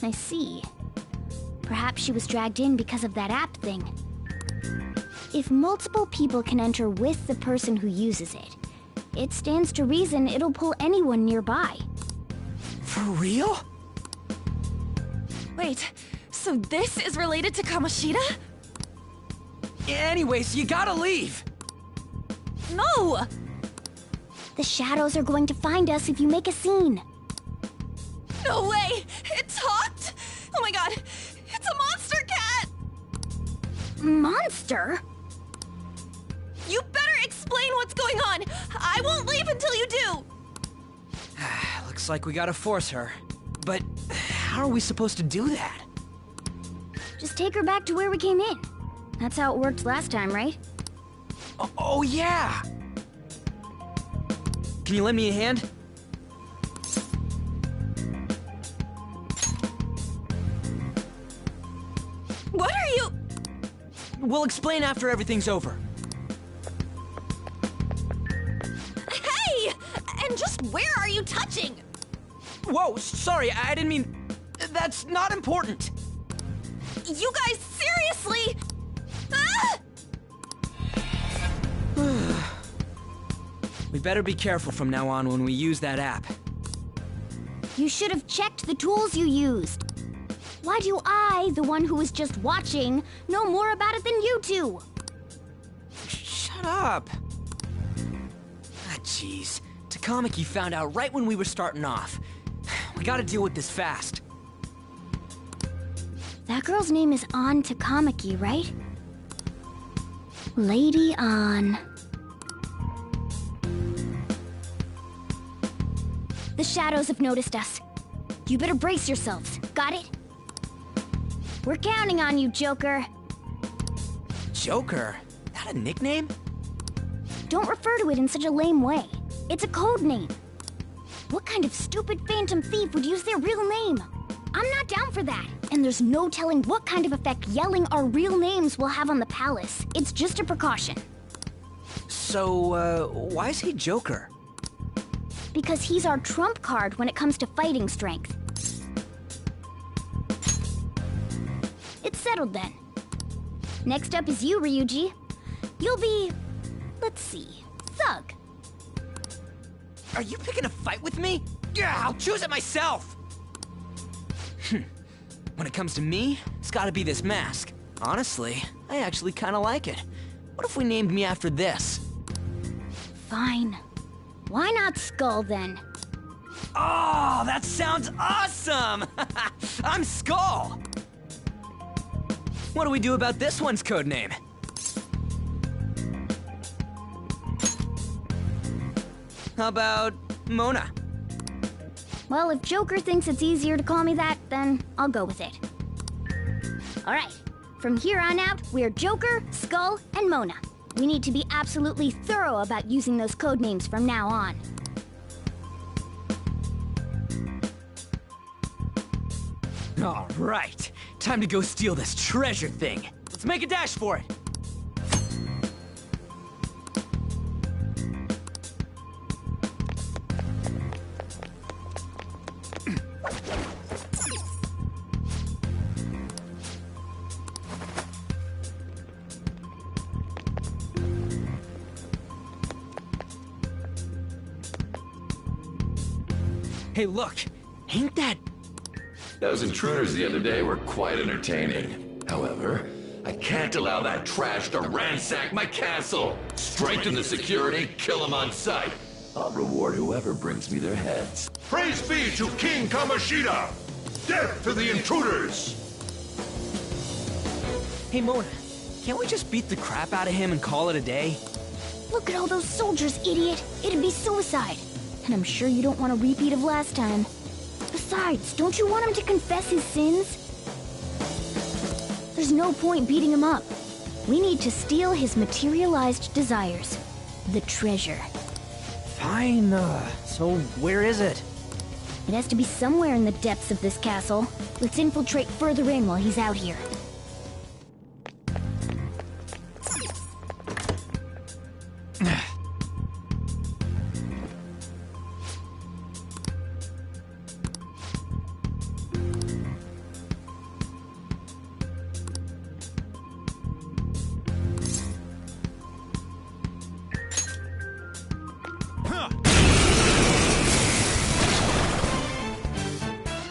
Speaker 14: I see. Perhaps she was dragged in because of that app thing. If multiple people can enter with the person who uses it, it stands to reason it'll pull anyone nearby.
Speaker 4: For real?
Speaker 9: Wait, so this is related to Kamoshida?
Speaker 4: Anyways, you gotta leave!
Speaker 9: No!
Speaker 14: The shadows are going to find us if you make a scene.
Speaker 9: No way! It talked? Oh my god! It's a monster cat!
Speaker 14: Monster?
Speaker 9: You better explain what's going on! I won't leave until you do!
Speaker 4: Looks like we gotta force her. But how are we supposed to do that?
Speaker 14: Just take her back to where we came in. That's how it worked last time, right?
Speaker 4: Oh yeah! Can you lend me a hand?
Speaker 9: What are you...
Speaker 4: We'll explain after everything's over.
Speaker 9: Hey! And just where are you touching?
Speaker 4: Whoa, sorry, I didn't mean... That's not important.
Speaker 9: You guys, seriously? Ah!
Speaker 4: We better be careful from now on when we use that app.
Speaker 14: You should have checked the tools you used. Why do I, the one who was just watching, know more about it than you two?
Speaker 4: Shut up. Jeez. Takamaki found out right when we were starting off. We gotta deal with this fast.
Speaker 14: That girl's name is An Takamaki, right? Lady An. The shadows have noticed us. You better brace yourselves. Got it? We're counting on you, Joker.
Speaker 4: Joker? That a nickname?
Speaker 14: Don't refer to it in such a lame way. It's a code name. What kind of stupid phantom thief would use their real name? I'm not down for that. And there's no telling what kind of effect yelling our real names will have on the palace. It's just a precaution.
Speaker 4: So, why is he Joker?
Speaker 14: Because he's our trump card when it comes to fighting strength. It's settled then. Next up is you, Ryuji. You'll be... let's see... Thug.
Speaker 4: Are you picking a fight with me? Yeah, I'll choose it myself! When it comes to me, it's gotta be this mask. Honestly, I actually kinda like it. What if we named me after this?
Speaker 14: Fine. Why not Skull, then?
Speaker 4: Oh, that sounds awesome! I'm Skull! What do we do about this one's codename? How about Mona?
Speaker 14: Well, if Joker thinks it's easier to call me that, then I'll go with it. Alright, from here on out, we're Joker, Skull, and Mona. We need to be absolutely thorough about using those codenames from now on.
Speaker 4: Alright, time to go steal this treasure thing. Let's make a dash for it. Hey, look! Ain't that...
Speaker 6: Those intruders the other day were quite entertaining. However, I can't allow that trash to ransack my castle! Strengthen the security, kill them on sight. I'll reward whoever brings me their heads.
Speaker 16: Praise be to King Kamoshida! Death to the intruders!
Speaker 4: Hey, Mona, can't we just beat the crap out of him and call it a day?
Speaker 14: Look at all those soldiers, idiot! It'd be suicide. And I'm sure you don't want a repeat of last time. Besides, don't you want him to confess his sins? There's no point beating him up. We need to steal his materialized desires. The treasure.
Speaker 4: Fine, so where is it?
Speaker 14: It has to be somewhere in the depths of this castle. Let's infiltrate further in while he's out here.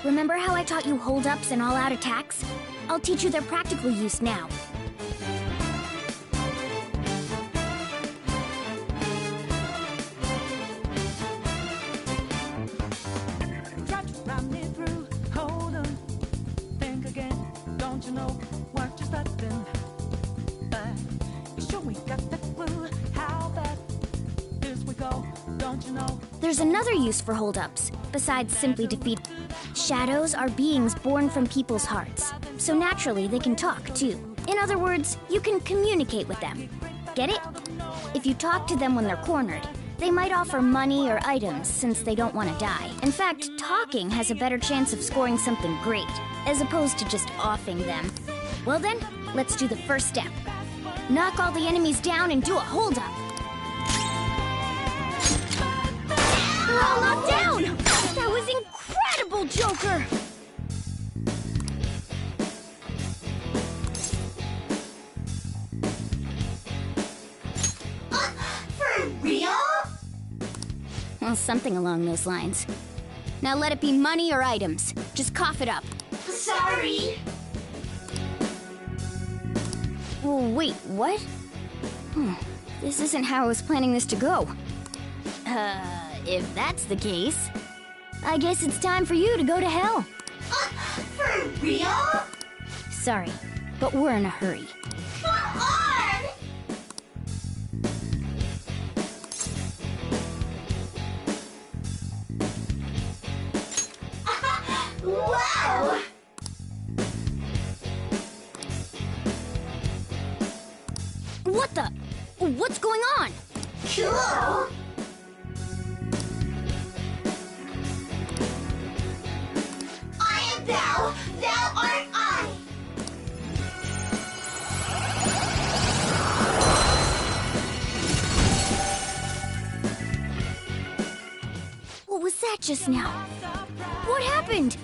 Speaker 14: Remember how I taught you hold-ups and all-out attacks? I'll teach you their practical use now. There's another use for hold-ups, besides simply defeat. Shadows are beings born from people's hearts, so naturally they can talk, too. In other words, you can communicate with them. Get it? If you talk to them when they're cornered, they might offer money or items since they don't want to die. In fact, talking has a better chance of scoring something great, as opposed to just offing them. Well then, let's do the first step. Knock all the enemies down and do a hold-up. They're all knocked down! That was incredible, Joker! For real? Well, something along those lines. Now let it be money or items. Just cough it up. Sorry. Oh, wait, what? This isn't how I was planning this to go. If that's the case, I guess it's time for you to go to hell. For real? Sorry, but we're in a hurry. Come on! Wow! What the? What's going on? Cool! I am thou, thou art I! What was that just now? What happened?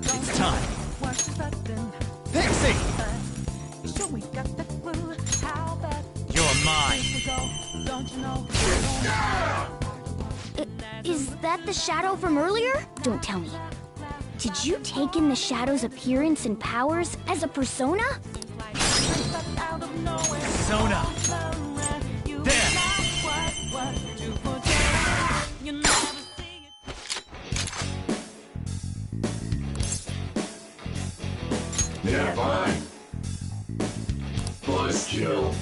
Speaker 4: It's time. Pixie! You're mine.
Speaker 14: Is that the shadow from earlier? Don't tell me. Did you take in the shadow's appearance and powers as a persona?
Speaker 4: Persona. There.
Speaker 18: Yeah, fine. Bonus kill.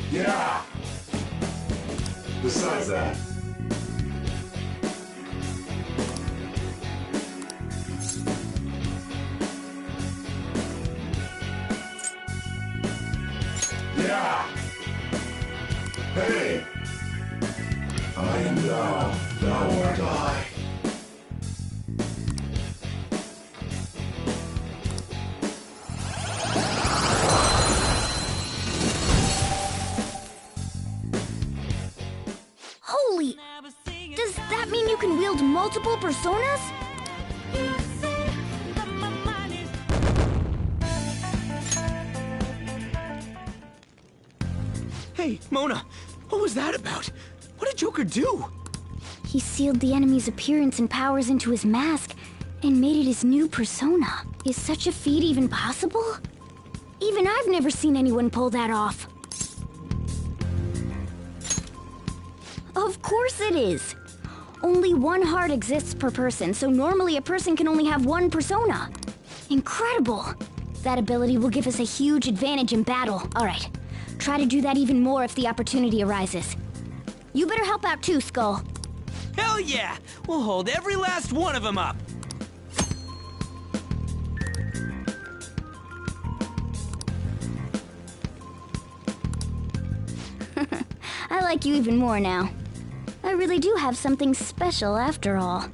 Speaker 18: Yeah! Besides that, yeah! Hey! I am thou, thou art I.
Speaker 14: Holy! Does that mean you can wield multiple personas?
Speaker 4: Hey, Mona, what was that about? What did Joker do?
Speaker 14: He sealed the enemy's appearance and powers into his mask and made it his new persona. Is such a feat even possible? Even I've never seen anyone pull that off. Of course it is. Only one heart exists per person, so normally a person can only have one persona. Incredible! That ability will give us a huge advantage in battle. Alright, try to do that even more if the opportunity arises. You better help out too, Skull.
Speaker 4: Hell yeah! We'll hold every last one of them up!
Speaker 14: I like you even more now. I really do have something special after all.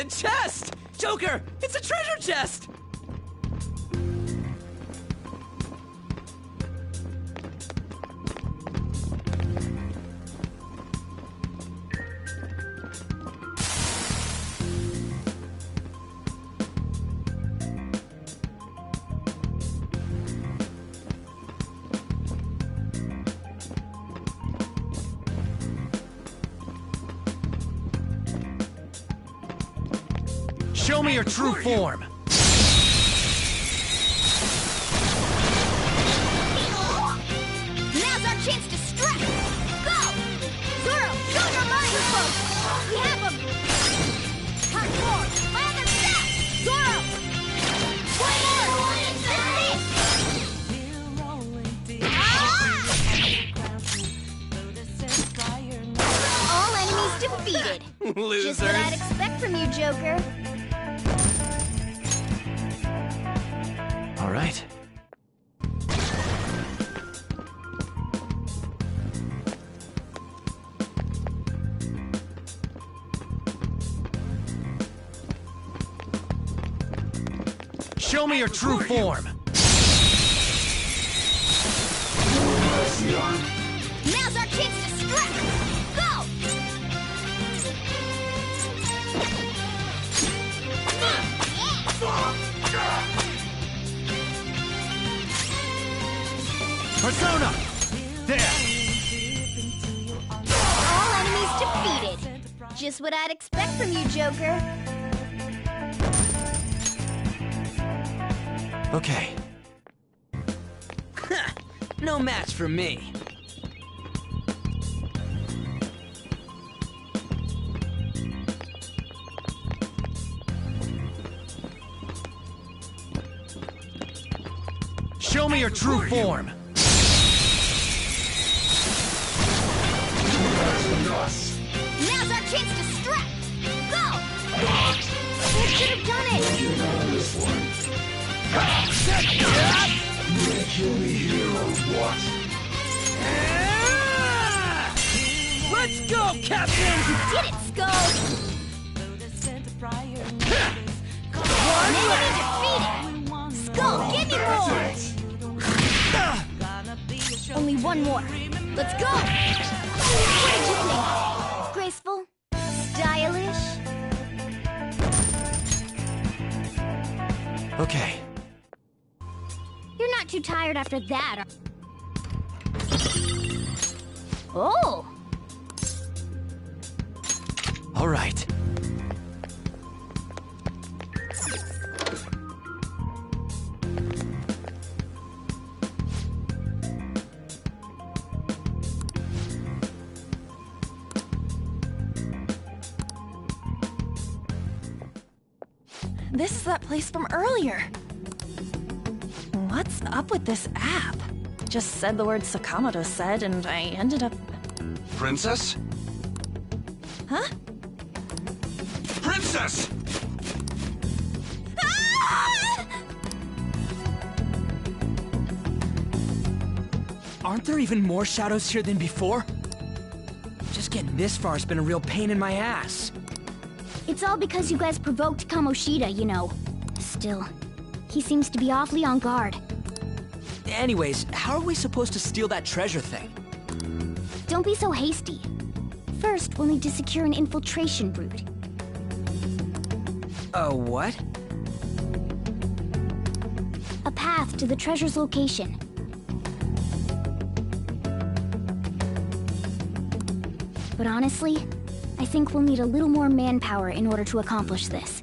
Speaker 4: a chest! Joker, it's a treasure chest!
Speaker 5: Show me your true form!
Speaker 14: Now's our chance to strike! Go! Zoro, show your mind, folks! We have him! Part 4, my other step! Zoro! One more! All enemies defeated!
Speaker 4: Losers!
Speaker 14: Just what I'd expect from you, Joker.
Speaker 6: All right.
Speaker 5: Show me your true form!
Speaker 14: Now's our chance to strike! Go!
Speaker 5: Persona! There!
Speaker 14: All enemies defeated. Just what I'd expect from you, Joker.
Speaker 4: Okay. No match for me.
Speaker 5: Show me your true form!
Speaker 14: Now's our chance to strike! Go! That should have done it!
Speaker 18: Kill me here or what?
Speaker 4: Let's go, Captain!
Speaker 14: You did it, Skull! Enemy defeated! Skull, give me more! Only one more. Let's go! What did you think? Graceful? Stylish?
Speaker 5: Okay.
Speaker 14: You're not too tired after that, are... Oh!
Speaker 5: All right.
Speaker 9: This is that place from earlier. What's up with this app? Just said the word Sakamoto said, and I ended up...
Speaker 13: Princess?
Speaker 9: Huh?
Speaker 13: Princess!
Speaker 4: Aren't there even more shadows here than before? Just getting this far has been a real pain in my ass.
Speaker 14: It's all because you guys provoked Kamoshida, you know. Still, he seems to be awfully on guard.
Speaker 4: Anyways, how are we supposed to steal that treasure thing?
Speaker 14: Don't be so hasty. First, we'll need to secure an infiltration route.
Speaker 4: What?
Speaker 14: A path to the treasure's location. But honestly, I think we'll need a little more manpower in order to accomplish this.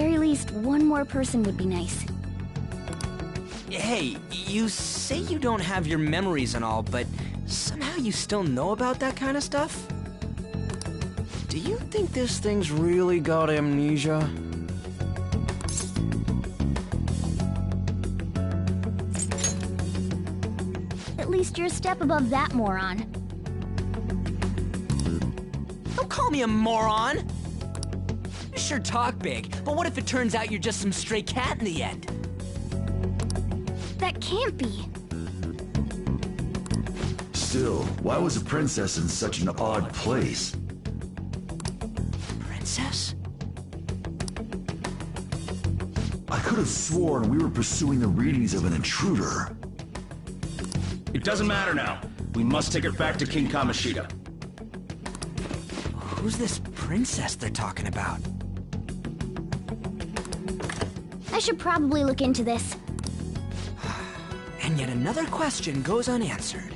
Speaker 14: very least, one more person would be nice.
Speaker 4: Hey, you say you don't have your memories and all, but somehow you still know about that kind of stuff? Do you think this thing's really got amnesia?
Speaker 14: At least you're a step above that moron.
Speaker 4: Don't call me a moron! You sure talk big, but what if it turns out you're just some stray cat in the end?
Speaker 14: That can't be.
Speaker 13: Still, why was a princess in such an odd place?
Speaker 4: Princess?
Speaker 13: I could have sworn we were pursuing the readings of an intruder.
Speaker 8: It doesn't matter now. We must take her back to King Kamoshida.
Speaker 4: Who's this princess they're talking about?
Speaker 14: I should probably look into this.
Speaker 4: And yet another question goes unanswered.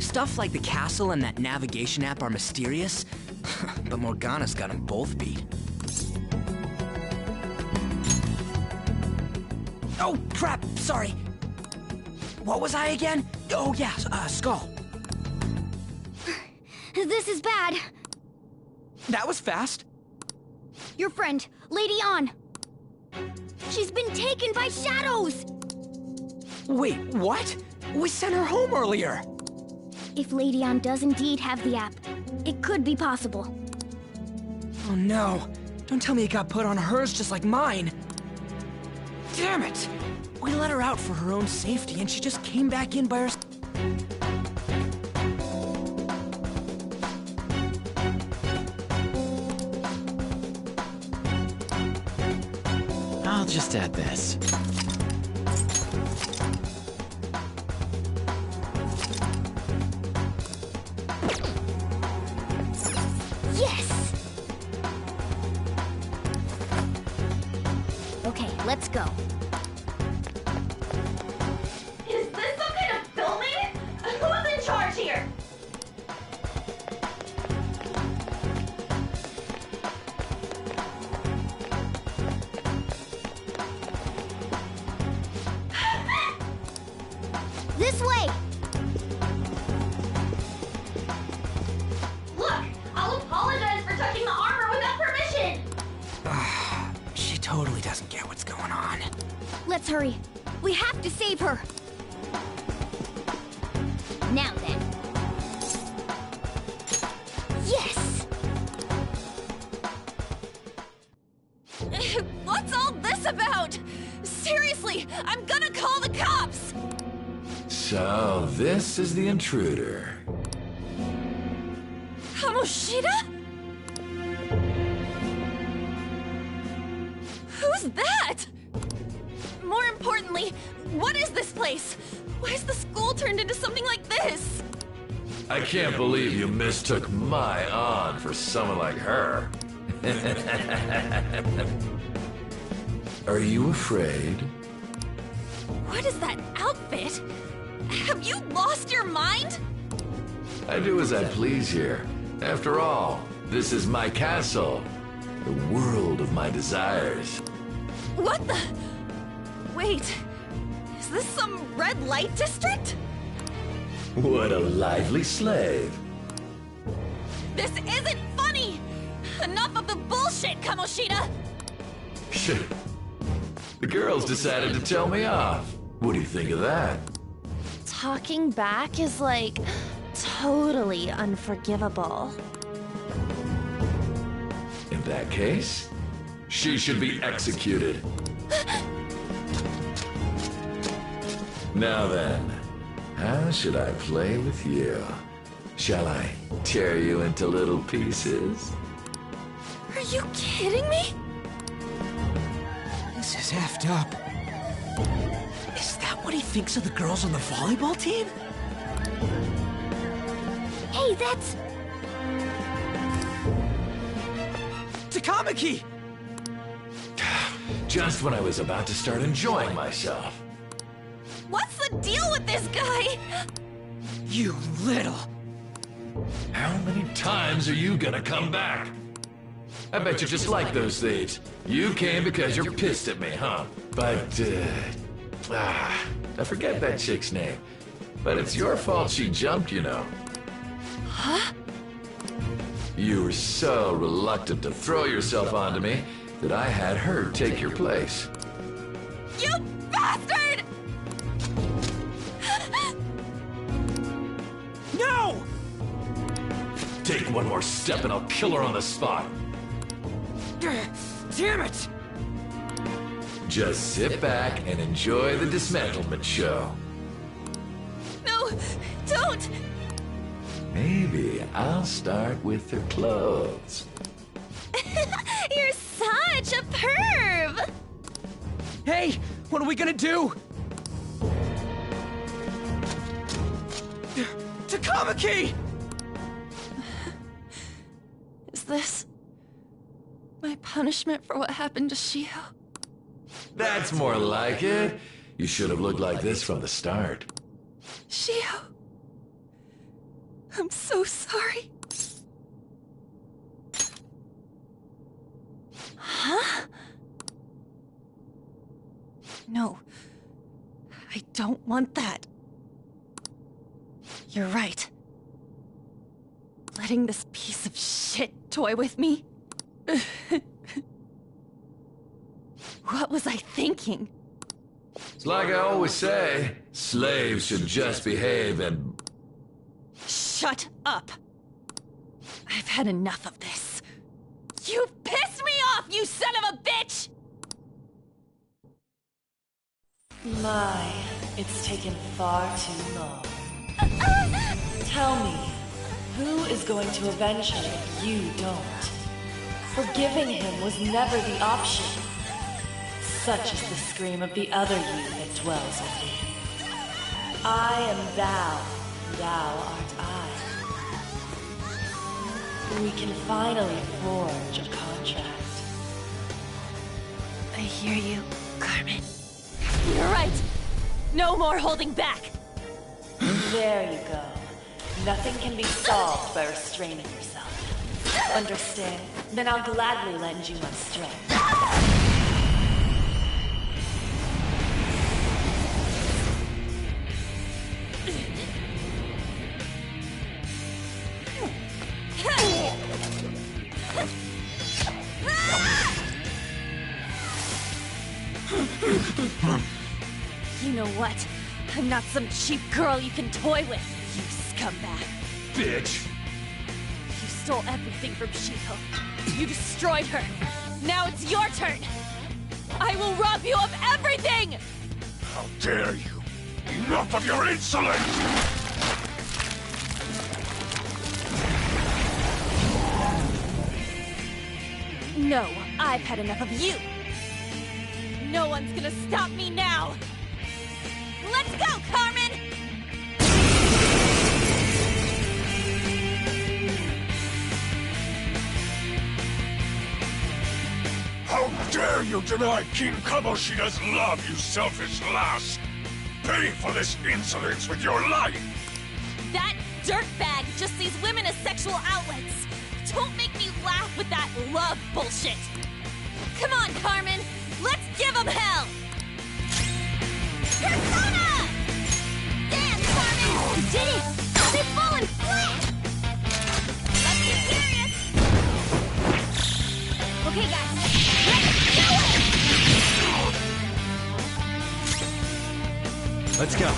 Speaker 4: Stuff like the castle and that navigation app are mysterious, but Morgana's got them both beat. Oh, crap, sorry. What was I again? Oh, yeah, Skull.
Speaker 14: This is bad.
Speaker 4: That was fast.
Speaker 14: Your friend, Lady Ann. She's been taken by shadows!
Speaker 4: Wait, what? We sent her home earlier.
Speaker 14: If Lady Ann does indeed have the app, it could be possible.
Speaker 4: Oh no, don't tell me it got put on hers just like mine. Damn it! We let her out for her own safety and she just came back in by herself.
Speaker 19: I'll just add this.
Speaker 14: Yes! Okay, let's go.
Speaker 20: Is this some kind of filming? Who's in charge here?
Speaker 14: This way!
Speaker 20: Look! I'll apologize for touching the armor without permission!
Speaker 4: She totally doesn't get what's going on.
Speaker 14: Let's hurry. We have to save her. Now then. Yes!
Speaker 9: What's all this about? Seriously, I'm gonna call the cops!
Speaker 6: So, this is the intruder.
Speaker 9: Kamoshida? Who's that? More importantly, what is this place? Why is the school turned into something like this?
Speaker 6: I can't believe you mistook my Ann for someone like her. Are you afraid?
Speaker 9: What is that outfit? Have you lost your mind?
Speaker 6: I do as I please here. After all, this is my castle. The world of my desires.
Speaker 9: What the? Wait, is this some red light district?
Speaker 6: What a lively slave.
Speaker 9: This isn't funny! Enough of the bullshit, Kamoshida!
Speaker 6: The girls decided to tell me off. What do you think of that?
Speaker 9: Talking back is like totally unforgivable.
Speaker 6: In that case, she should be executed. Now then, how should I play with you? Shall I tear you into little pieces?
Speaker 9: Are you kidding me?
Speaker 4: This is effed up. Is that what he thinks of the girls on the volleyball team?
Speaker 14: Hey, that's...
Speaker 4: Takamaki!
Speaker 6: Just when I was about to start enjoying myself.
Speaker 9: What's the deal with this guy?
Speaker 4: You little...
Speaker 6: How many times are you gonna come back? I bet you just like those thieves. You came because you're pissed at me, huh? But, I forget that chick's name. But it's your fault she jumped, you know.
Speaker 9: Huh?
Speaker 6: You were so reluctant to throw yourself onto me that I had her take your place.
Speaker 9: You bastard!
Speaker 6: No! Take one more step and I'll kill her on the spot.
Speaker 9: Damn it!
Speaker 6: Just sit back and enjoy the dismantlement show.
Speaker 9: No, don't!
Speaker 6: Maybe I'll start with her clothes.
Speaker 9: You're such a perv!
Speaker 4: Hey, what are we gonna do? Takamaki!
Speaker 9: Is this my punishment for what happened to Shiho?
Speaker 6: That's more like it. You should have looked like this from the start.
Speaker 9: Shiho, I'm so sorry. Huh? No, I don't want that. You're right. Letting this piece of shit toy with me? What was I thinking?
Speaker 6: It's like I always say, slaves should just behave and...
Speaker 9: Shut up! I've had enough of this. You pissed me off, you son of a bitch!
Speaker 19: My, it's taken far too long. Tell me, who is going to avenge him if you don't? Forgiving him was never the option. Such is the scream of the other you that dwells within. I am thou, thou art I. We can finally forge a contract.
Speaker 9: I hear you, Carmen. You're right! No more holding back!
Speaker 19: There you go. Nothing can be solved by restraining yourself. Understand? Then I'll gladly lend you my strength.
Speaker 9: You know what? I'm not some cheap girl you can toy with, you scumbag.
Speaker 6: Bitch!
Speaker 9: You stole everything from Shiho. You destroyed her. Now it's your turn. I will rob you of everything!
Speaker 18: How dare you! Enough of your insolence!
Speaker 9: No, I've had enough of you. No one's gonna stop me now. Let's go, Carmen!
Speaker 18: How dare you deny King Kamoshida's love, you selfish lass! Pay for this insolence with your life!
Speaker 9: That dirtbag just sees women as sexual outlets. Don't make me laugh with that love bullshit. Come on, Carmen. Let's give them hell! Persona! Dance, Carmen! You did it! They've fallen flat! Let's get serious! Okay, guys.
Speaker 12: Let's go.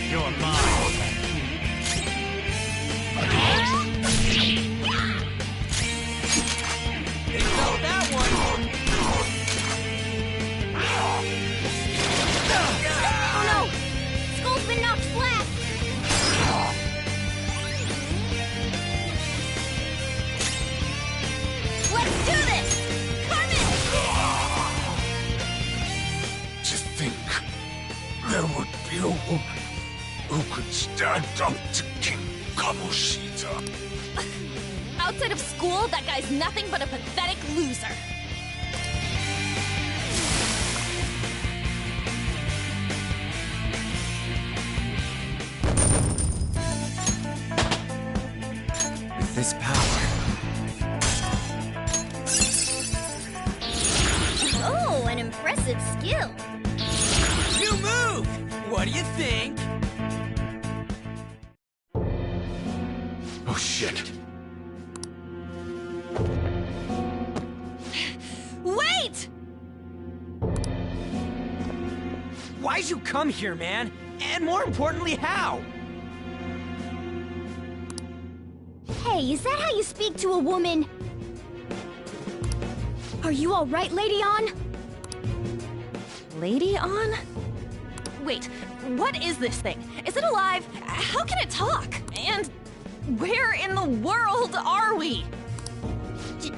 Speaker 12: You're mine.
Speaker 9: You felt that one.
Speaker 14: Oh no! Skull's been knocked flat!
Speaker 9: Let's do this! Carmen!
Speaker 18: To think there would be a woman who could stand up to King Kamoshida.
Speaker 9: Outside of school, that guy's nothing but a pathetic loser.
Speaker 4: With this power, New move! What do you think?
Speaker 16: Oh, shit.
Speaker 9: Wait!
Speaker 4: Why'd you come here, man? And more importantly, how?
Speaker 14: Hey, is that how you speak to a woman? Are you all right, Lady On?
Speaker 9: Lady On? Wait, what is this thing? Is it alive? How can it talk? And where in the world are we?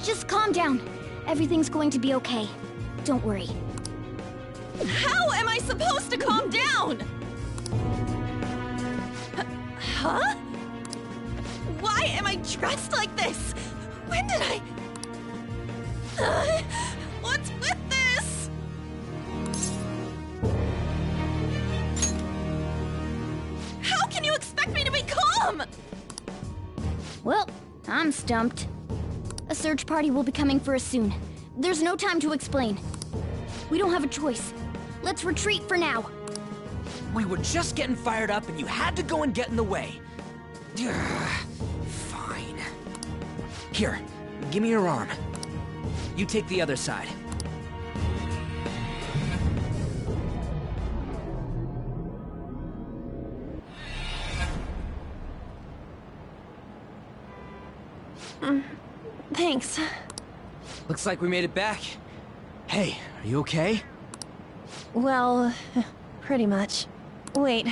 Speaker 14: Just calm down. Everything's going to be okay. Don't worry.
Speaker 9: How am I supposed to calm down? Huh? Why am I dressed like this? When did I... what's with this? How can you expect me to be calm?
Speaker 14: Well, I'm stumped. A search party will be coming for us soon. There's no time to explain. We don't have a choice. Let's retreat for now.
Speaker 4: We were just getting fired up and you had to go and get in the way. Fine. Here, give me your arm. You take the other side.
Speaker 9: Thanks.
Speaker 4: Looks like we made it back. Hey, are you okay?
Speaker 9: Well, pretty much. Wait,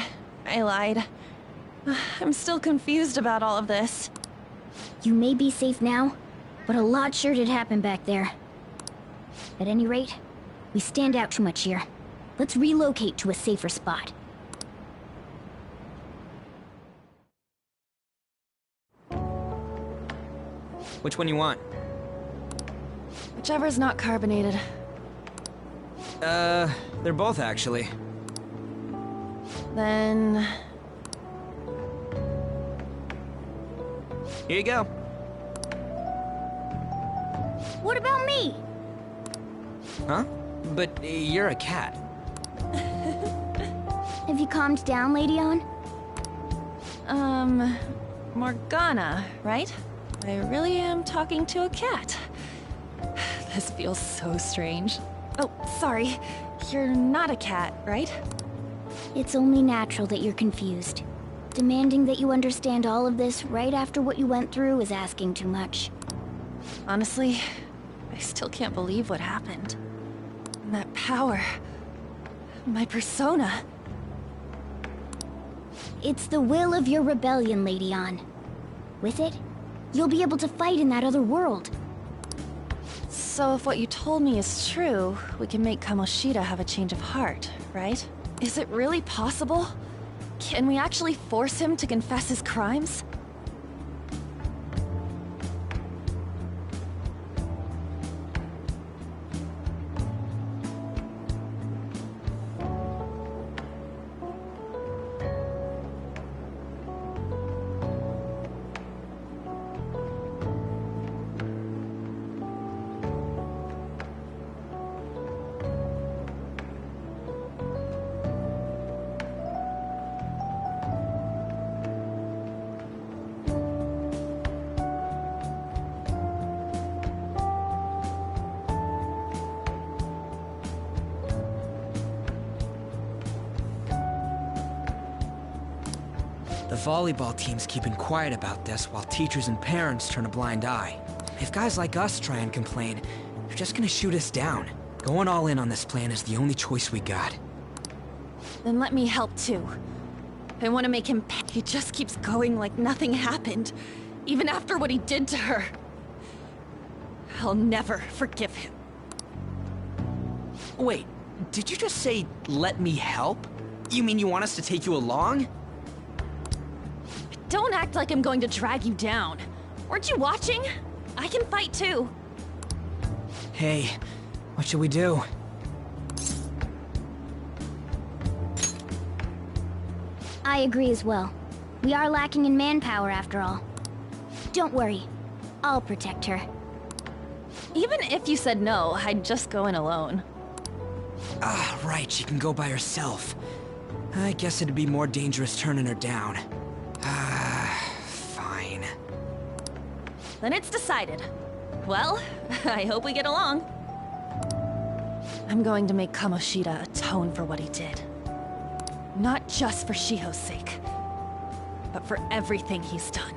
Speaker 9: I lied. I'm still confused about all of this.
Speaker 14: You may be safe now, but a lot sure did happen back there. At any rate, we stand out too much here. Let's relocate to a safer spot.
Speaker 4: Which one you want?
Speaker 9: Whichever's not carbonated.
Speaker 4: They're both actually.
Speaker 9: Then...
Speaker 4: Here you go.
Speaker 14: What about me?
Speaker 4: Huh? But you're a cat.
Speaker 14: Have you calmed down, Lady On?
Speaker 9: Morgana, right? I really am talking to a cat. This feels so strange. Oh, sorry. You're not a cat, right?
Speaker 14: It's only natural that you're confused. Demanding that you understand all of this right after what you went through is asking too much.
Speaker 9: Honestly, I still can't believe what happened. And that power... my persona...
Speaker 14: It's the will of your rebellion, Lady On. With it, you'll be able to fight in that other world.
Speaker 9: So if what you told me is true, we can make Kamoshida have a change of heart, right? Is it really possible? Can we actually force him to confess his crimes?
Speaker 4: The volleyball team's keeping quiet about this while teachers and parents turn a blind eye. If guys like us try and complain, they're just gonna shoot us down. Going all in on this plan is the only choice we got.
Speaker 9: Then let me help too. I want to make him pay. He just keeps going like nothing happened, even after what he did to her. I'll never forgive him.
Speaker 4: Wait, did you just say, let me help? You mean you want us to take you along?
Speaker 9: Don't act like I'm going to drag you down. Weren't you watching? I can fight too.
Speaker 4: Hey, what should we do?
Speaker 14: I agree as well. We are lacking in manpower after all. Don't worry. I'll protect her.
Speaker 9: Even if you said no, I'd just go in alone.
Speaker 4: Ah, right, she can go by herself. I guess it'd be more dangerous turning her down. Ah, fine.
Speaker 9: Then it's decided. Well, I hope we get along. I'm going to make Kamoshida atone for what he did. Not just for Shiho's sake, but for everything he's done.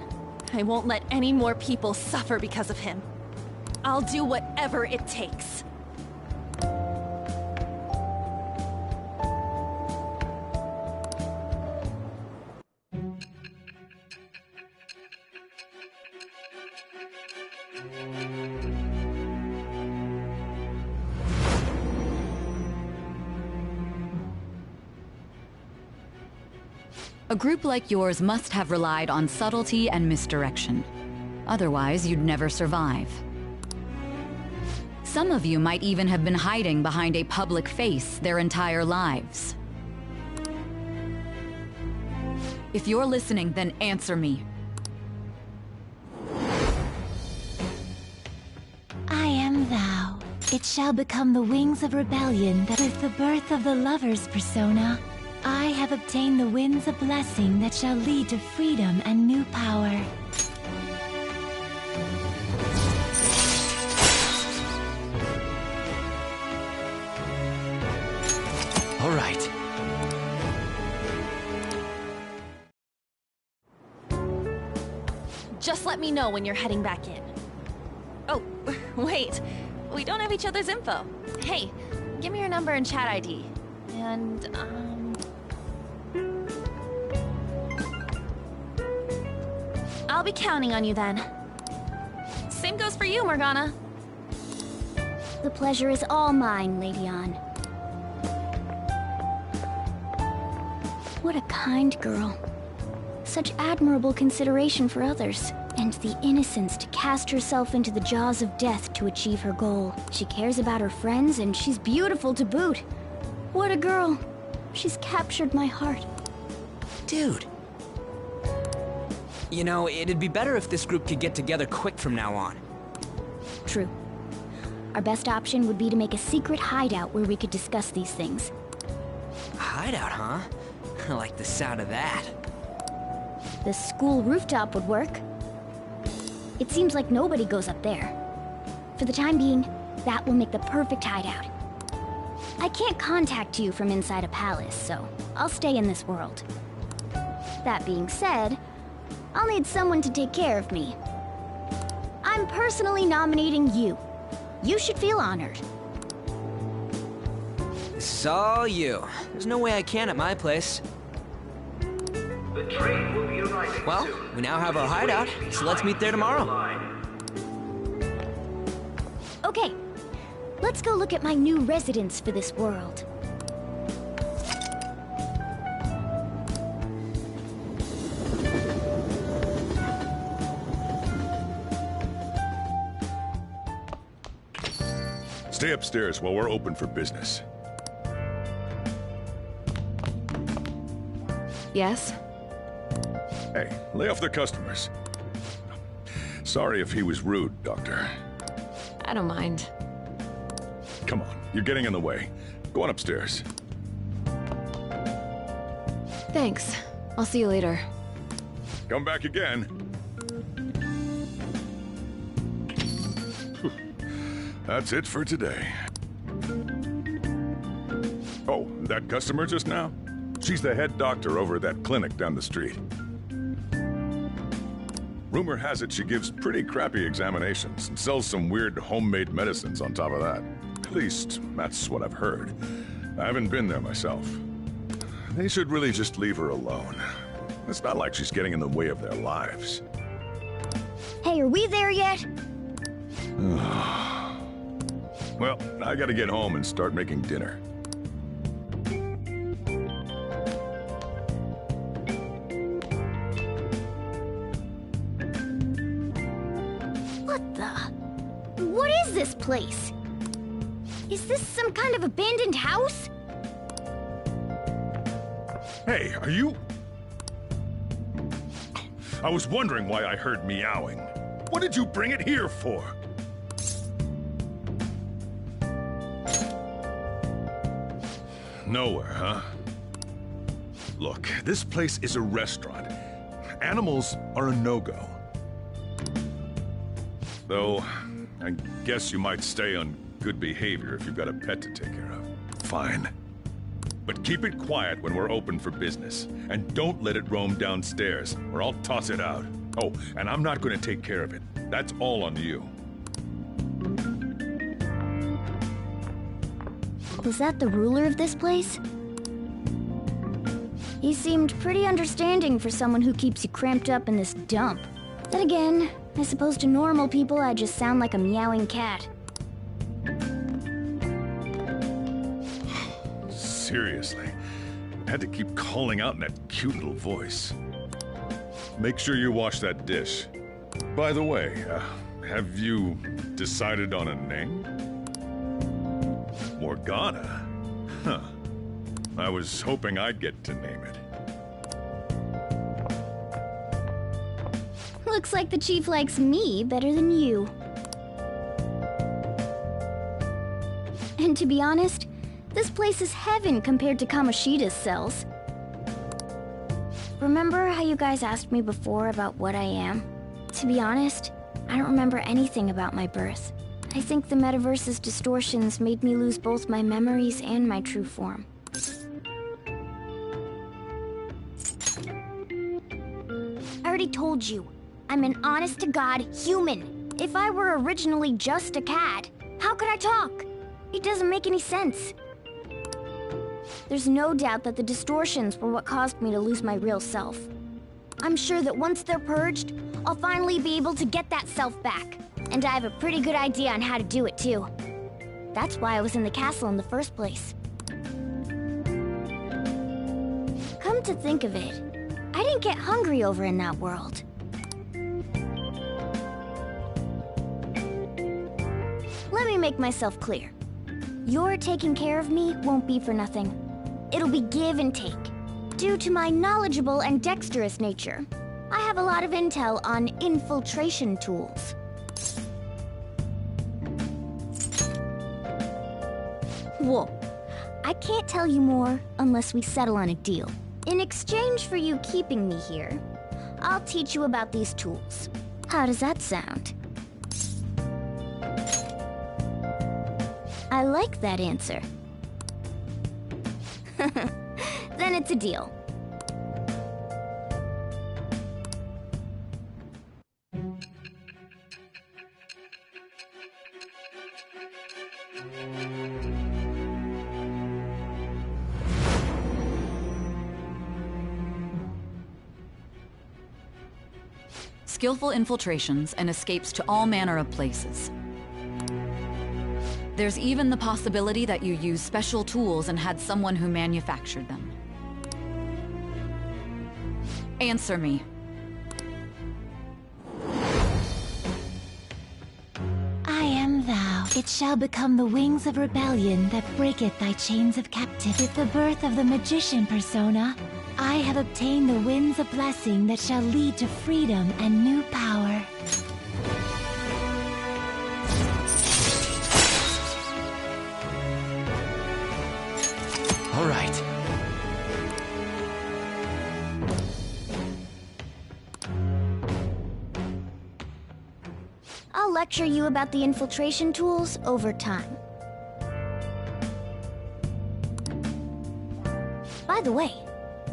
Speaker 9: I won't let any more people suffer because of him. I'll do whatever it takes.
Speaker 21: A group like yours must have relied on subtlety and misdirection. Otherwise, you'd never survive. Some of you might even have been hiding behind a public face their entire lives. If you're listening, then answer me.
Speaker 2: I am thou. It shall become the wings of rebellion that with the birth of the lover's persona, I have obtained the winds of blessing that shall lead to freedom and new power.
Speaker 4: All right.
Speaker 9: Just let me know when you're heading back in. Oh, wait. We don't have each other's info. Hey, give me your number and chat ID. And, I'll be counting on you then. Same goes for you, Morgana.
Speaker 14: The pleasure is all mine, Lady Ann. What a kind girl. Such admirable consideration for others, and the innocence to cast herself into the jaws of death to achieve her goal. She cares about her friends, and she's beautiful to boot. What a girl. She's captured my heart.
Speaker 4: Dude. You know, it'd be better if this group could get together quick from now on.
Speaker 14: True. Our best option would be to make a secret hideout where we could discuss these things.
Speaker 4: A hideout, huh? I like the sound of that.
Speaker 14: The school rooftop would work. It seems like nobody goes up there. For the time being, that will make the perfect hideout. I can't contact you from inside a palace, so I'll stay in this world. That being said, I'll need someone to take care of me. I'm personally nominating you. You should feel honored.
Speaker 4: This is all you. There's no way I can at my place.
Speaker 22: The train will be arriving
Speaker 4: well,
Speaker 22: soon.
Speaker 4: We now have our hideout, so let's meet there tomorrow.
Speaker 14: Okay, let's go look at my new residence for this world.
Speaker 15: Stay upstairs while we're open for business.
Speaker 9: Yes?
Speaker 15: Hey, lay off the customers. Sorry if he was rude, Doctor.
Speaker 9: I don't mind.
Speaker 15: Come on, you're getting in the way. Go on upstairs.
Speaker 9: Thanks. I'll see you later.
Speaker 15: Come back again. That's it for today. Oh, that customer just now? She's the head doctor over at that clinic down the street. Rumor has it she gives pretty crappy examinations and sells some weird homemade medicines on top of that. At least, that's what I've heard. I haven't been there myself. They should really just leave her alone. It's not like she's getting in the way of their lives.
Speaker 14: Hey, are we there yet?
Speaker 15: Well, I gotta get home and start making dinner.
Speaker 14: What the? What is this place? Is this some kind of abandoned house?
Speaker 15: Hey, are you... I was wondering why I heard meowing. What did you bring it here for? Nowhere, huh? Look, this place is a restaurant. Animals are a no-go. Though, I guess you might stay on good behavior if you've got a pet to take care of. Fine. But keep it quiet when we're open for business. And don't let it roam downstairs, or I'll toss it out. Oh, and I'm not going to take care of it. That's all on you.
Speaker 14: Was that the ruler of this place? He seemed pretty understanding for someone who keeps you cramped up in this dump. Then again, I suppose to normal people I just sound like a meowing cat.
Speaker 15: Seriously, I had to keep calling out in that cute little voice. Make sure you wash that dish. By the way, have you decided on a name? Morgana? Huh. I was hoping I'd get to name it.
Speaker 14: Looks like the chief likes me better than you. And to be honest, this place is heaven compared to Kamoshida's cells. Remember how you guys asked me before about what I am? To be honest, I don't remember anything about my birth. I think the metaverse's distortions made me lose both my memories and my true form. I already told you, I'm an honest-to-God human. If I were originally just a cat, how could I talk? It doesn't make any sense. There's no doubt that the distortions were what caused me to lose my real self. I'm sure that once they're purged, I'll finally be able to get that self back. And I have a pretty good idea on how to do it, too. That's why I was in the castle in the first place. Come to think of it, I didn't get hungry over in that world. Let me make myself clear. Your taking care of me won't be for nothing. It'll be give and take. Due to my knowledgeable and dexterous nature, I have a lot of intel on infiltration tools. Whoa. I can't tell you more unless we settle on a deal. In exchange for you keeping me here, I'll teach you about these tools. How does that sound? I like that answer. Then it's a deal.
Speaker 21: Skillful infiltrations and escapes to all manner of places. There's even the possibility that you used special tools and had someone who manufactured them. Answer me.
Speaker 2: I am thou. It shall become the wings of rebellion that breaketh thy chains of captivity. With the birth of the magician persona, I have obtained the winds of blessing that shall lead to freedom and new power.
Speaker 4: All right.
Speaker 14: I'll lecture you about the infiltration tools over time. By the way,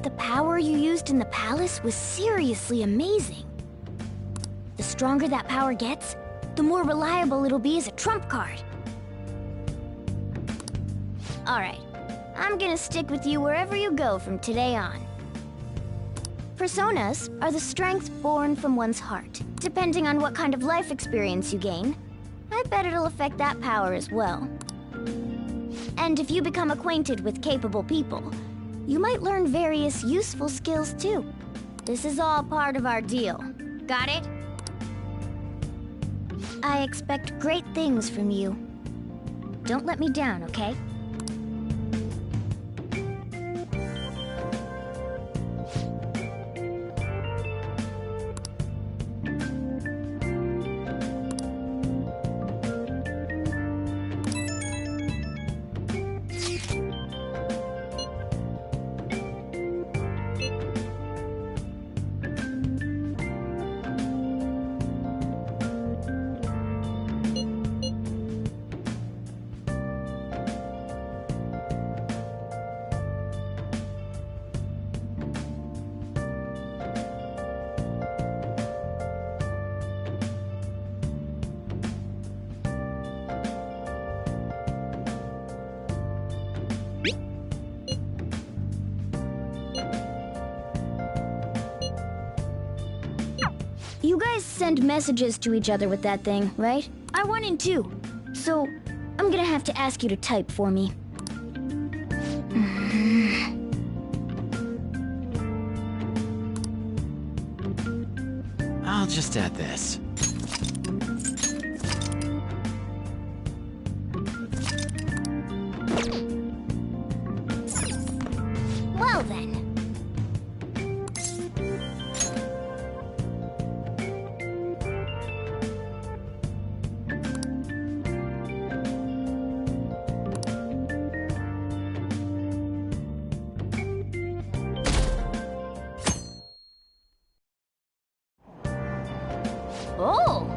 Speaker 14: the power you used in the palace was seriously amazing. The stronger that power gets, the more reliable it'll be as a trump card. Alright, I'm gonna stick with you wherever you go from today on. Personas are the strength born from one's heart. Depending on what kind of life experience you gain, I bet it'll affect that power as well. And if you become acquainted with capable people, you might learn various useful skills too. This is all part of our deal. Got it? I expect great things from you. Don't let me down, okay? guys send messages to each other with that thing, right? I want in too. So, I'm gonna have to ask you to type for me.
Speaker 1: I'll just add this.
Speaker 14: Well then. Oh!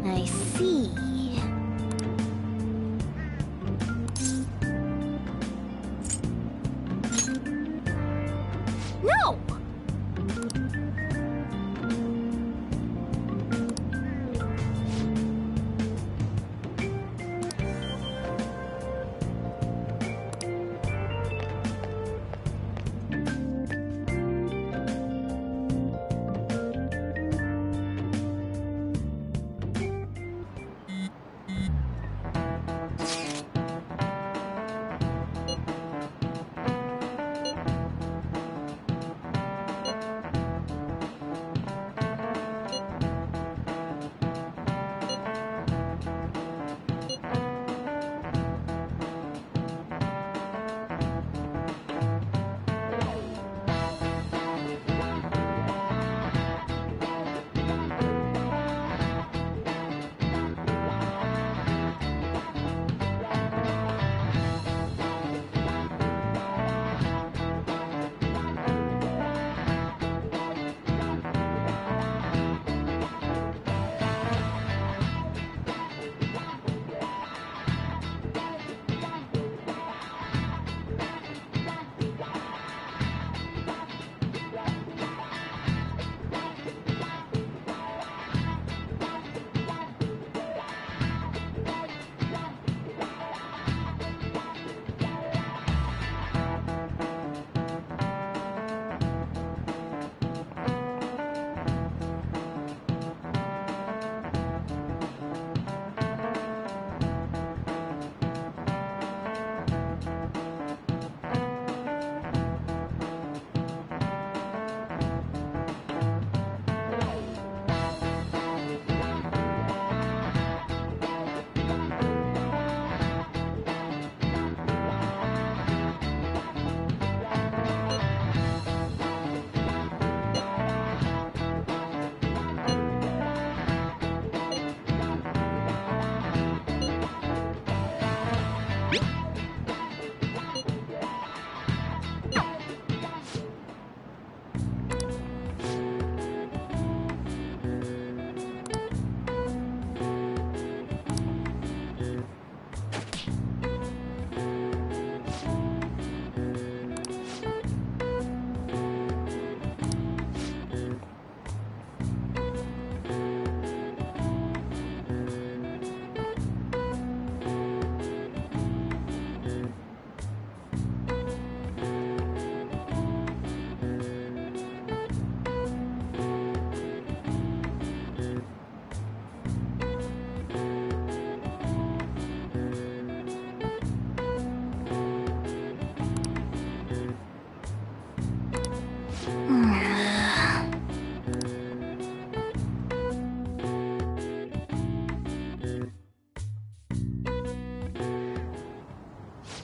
Speaker 14: I see. No!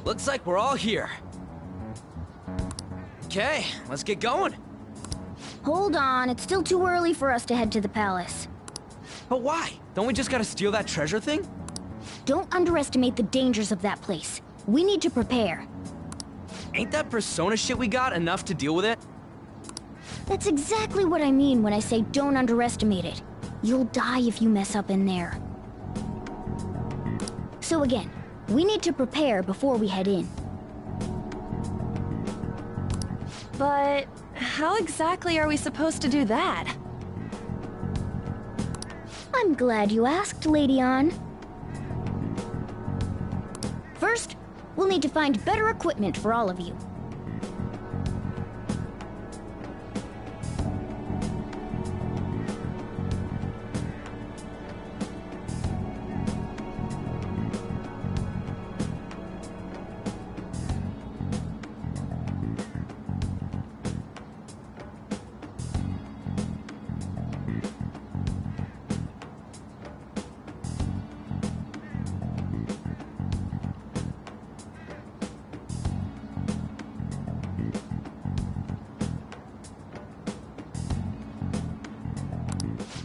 Speaker 4: Looks like we're all here. Okay, let's get going.
Speaker 14: Hold on, it's still too early for us to head to the palace.
Speaker 4: But why? Don't we just gotta steal that treasure thing?
Speaker 14: Don't underestimate the dangers of that place. We need to prepare.
Speaker 4: Ain't that persona shit we got enough to deal with it?
Speaker 14: That's exactly what I mean when I say don't underestimate it. You'll die if you mess up in there. So again, we need to prepare before we head in.
Speaker 9: But how exactly are we supposed to do that?
Speaker 14: I'm glad you asked, Lady Ann. First, we'll need to find better equipment for all of you.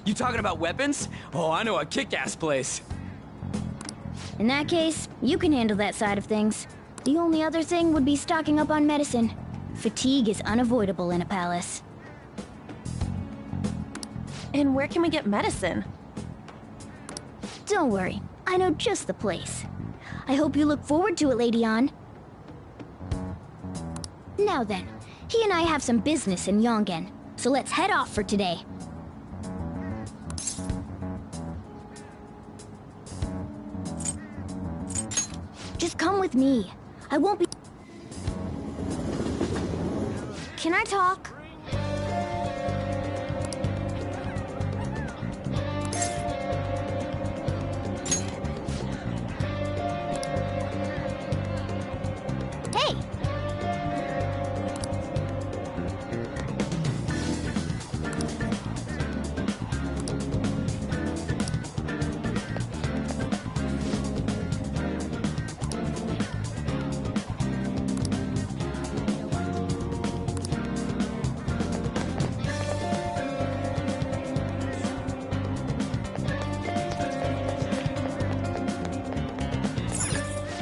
Speaker 4: You talking about weapons? Oh, I know a kick-ass place.
Speaker 14: In that case, you can handle that side of things. The only other thing would be stocking up on medicine. Fatigue is unavoidable in a palace.
Speaker 9: And where can we get medicine?
Speaker 14: Don't worry, I know just the place. I hope you look forward to it, Lady Ann. Now then, he and I have some business in Yongen, so let's head off for today. Just come with me. I won't be... Can I talk? Hey!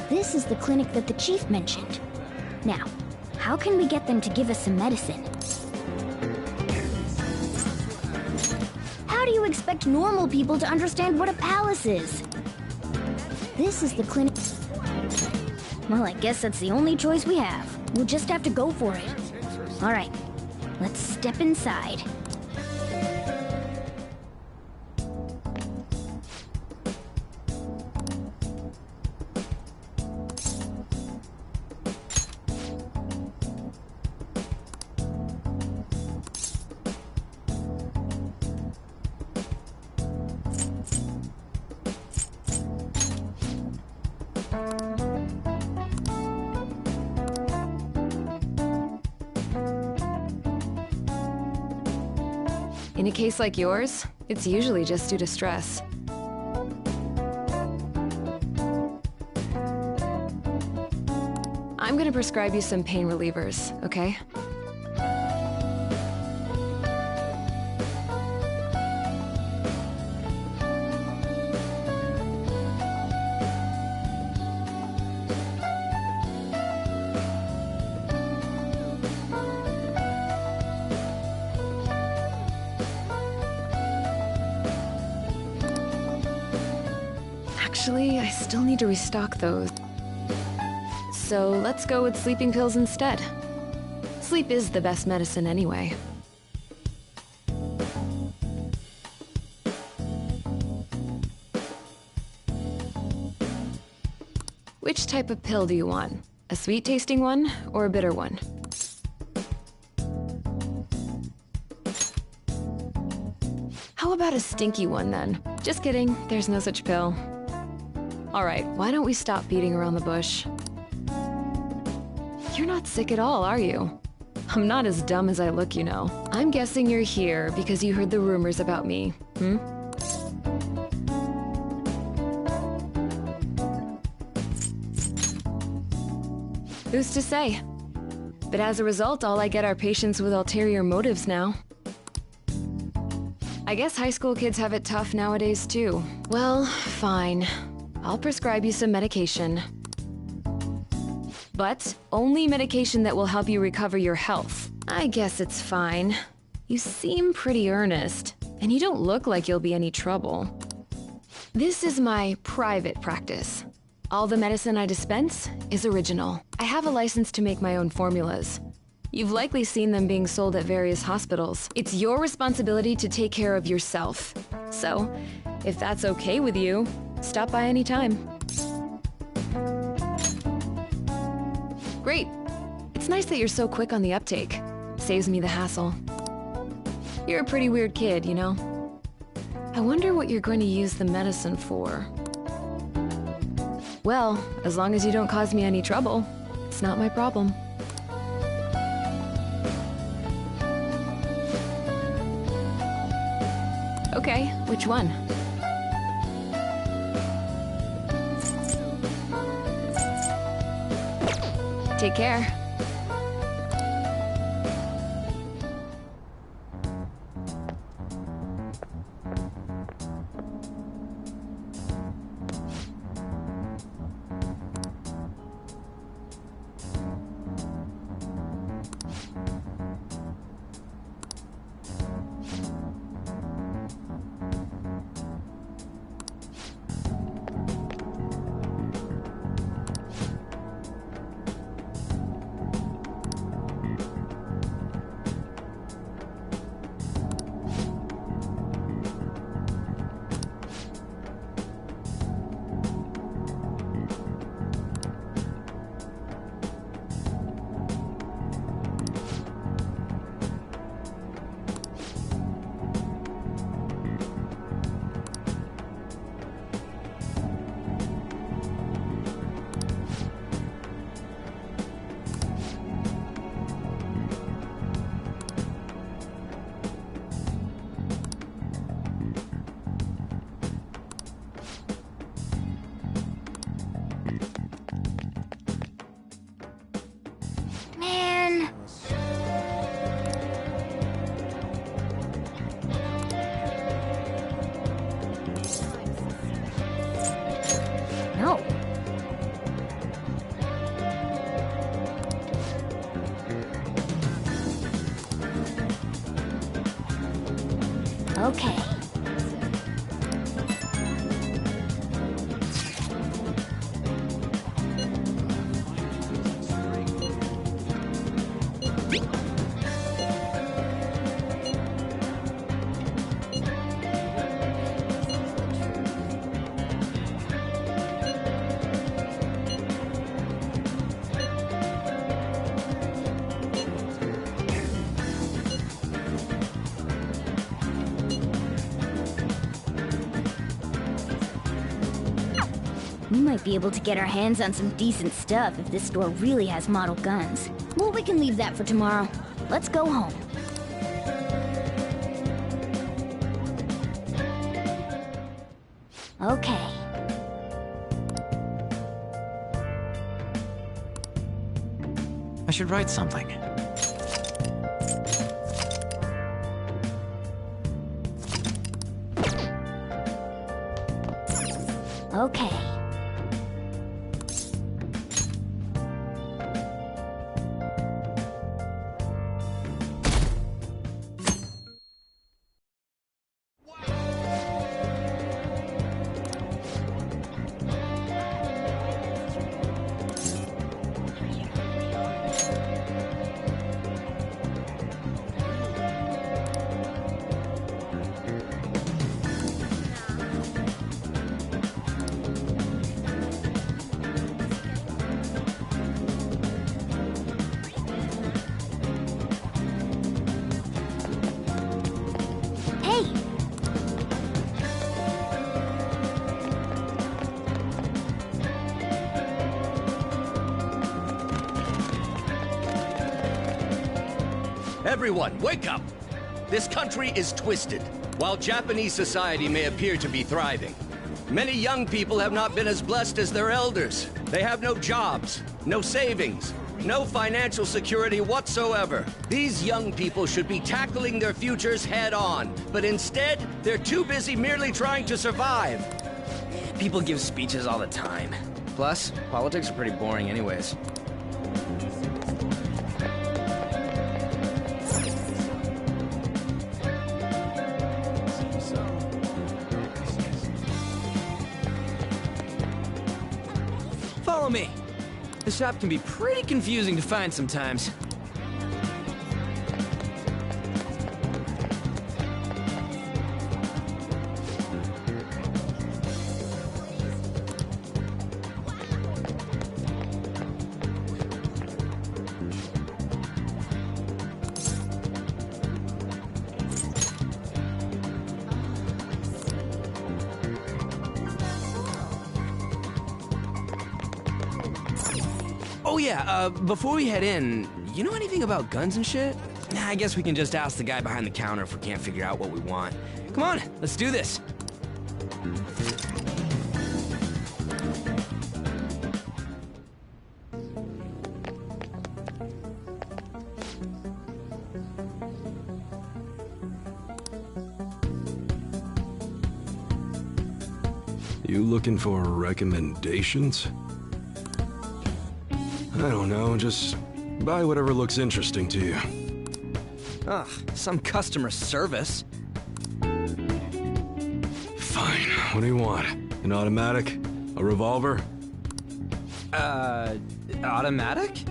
Speaker 14: This is the clinic that the chief mentioned. Now, how can we get them to give us some medicine? How do you expect normal people to understand what a palace is? This is the clinic... Well, I guess that's the only choice we have. We'll just have to go for it. All right, let's step inside.
Speaker 1: In a case like yours, it's usually just due to stress. I'm gonna prescribe you some pain relievers, okay? Actually, I still need to restock those. So let's go with sleeping pills instead. Sleep is the best medicine anyway. Which type of pill do you want? A sweet-tasting one or a bitter one? How about a stinky one then? Just kidding, there's no such pill. Alright, why don't we stop beating around the bush? You're not sick at all, are you? I'm not as dumb as I look, you know. I'm guessing you're here because you heard the rumors about me, hmm? Who's to say? But as a result, all I get are patients with ulterior motives now. I guess high school kids have it tough nowadays too. Well, fine. I'll prescribe you some medication. But only medication that will help you recover your health. I guess it's fine. You seem pretty earnest, and you don't look like you'll be any trouble. This is my private practice. All the medicine I dispense is original. I have a license to make my own formulas. You've likely seen them being sold at various hospitals. It's your responsibility to take care of yourself. So, if that's okay with you, stop by any time. Great. It's nice that you're so quick on the uptake. Saves me the hassle. You're a pretty weird kid, you know? I wonder what you're going to use the medicine for. Well, as long as you don't cause me any trouble, it's not my problem. Okay, which one? Take care.
Speaker 14: Okay. We might be able to get our hands on some decent stuff if this store really has model guns. Well, we can leave that for tomorrow. Let's go home. Okay.
Speaker 3: I should write something.
Speaker 14: Okay.
Speaker 10: Everyone, wake up! This country is twisted. While Japanese society may appear to be thriving, many young people have not been as blessed as their elders. They have no jobs, no savings, no financial security whatsoever. These young people should be tackling their futures head-on, but instead, they're too busy merely trying to survive.
Speaker 4: People give speeches all the time. Plus, politics are pretty boring anyways. Follow me. The shop can be pretty confusing to find sometimes. Oh yeah, before we head in, you know anything about guns and shit? Nah, I guess we can just ask the guy behind the counter if we can't figure out what we want. Come on, let's do this.
Speaker 7: You looking for recommendations? I don't know, just buy whatever looks interesting to you.
Speaker 4: Ugh, some customer service.
Speaker 7: Fine, what do you want? An automatic? A revolver?
Speaker 4: Automatic?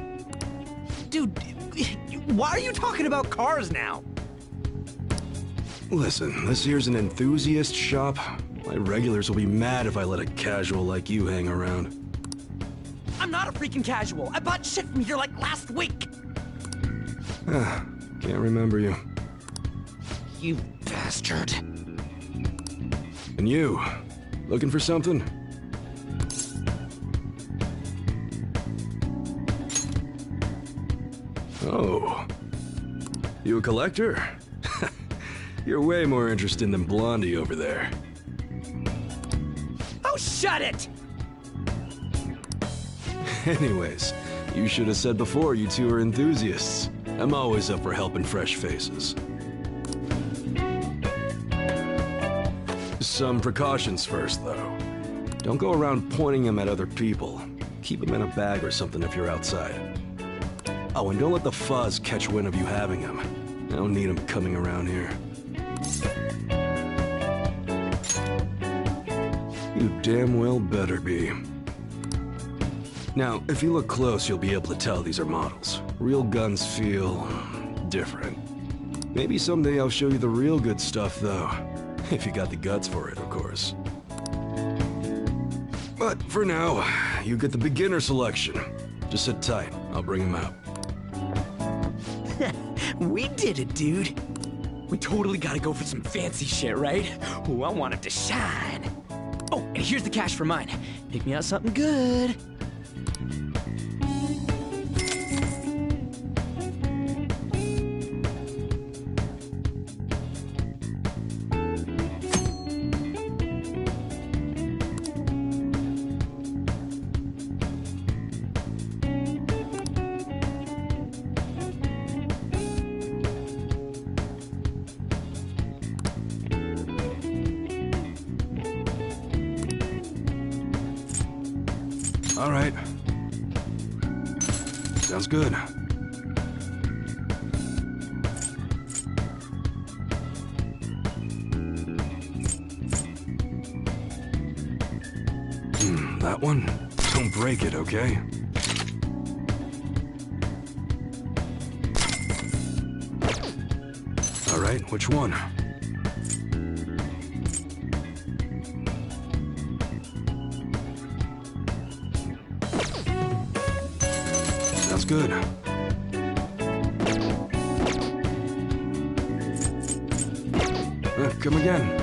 Speaker 4: Dude, why are you talking about cars now?
Speaker 7: Listen, this here's an enthusiast shop. My regulars will be mad if I let a casual like you hang around.
Speaker 4: I'm not a freaking casual. I bought shit from here like last week.
Speaker 7: Can't remember you.
Speaker 4: You bastard.
Speaker 7: And you, looking for something? Oh, you a collector? You're way more interesting than Blondie over there.
Speaker 4: Oh, shut it!
Speaker 7: Anyways, you should have said before you two are enthusiasts. I'm always up for helping fresh faces. Some precautions first, though. Don't go around pointing them at other people. Keep them in a bag or something if you're outside. Oh, and don't let the fuzz catch wind of you having them. I don't need them coming around here. You damn well better be. Now, if you look close, you'll be able to tell these are models. Real guns feel different. Maybe someday I'll show you the real good stuff, though. If you got the guts for it, of course. But for now, you get the beginner selection. Just sit tight, I'll bring him out.
Speaker 4: We did it, dude. We totally gotta go for some fancy shit, right? Ooh, I want it to shine. Oh, and here's the cash for mine. Pick me out something good.
Speaker 7: All right. Sounds good. That one? Don't break it, okay? All right, which one? Sounds good. Come again.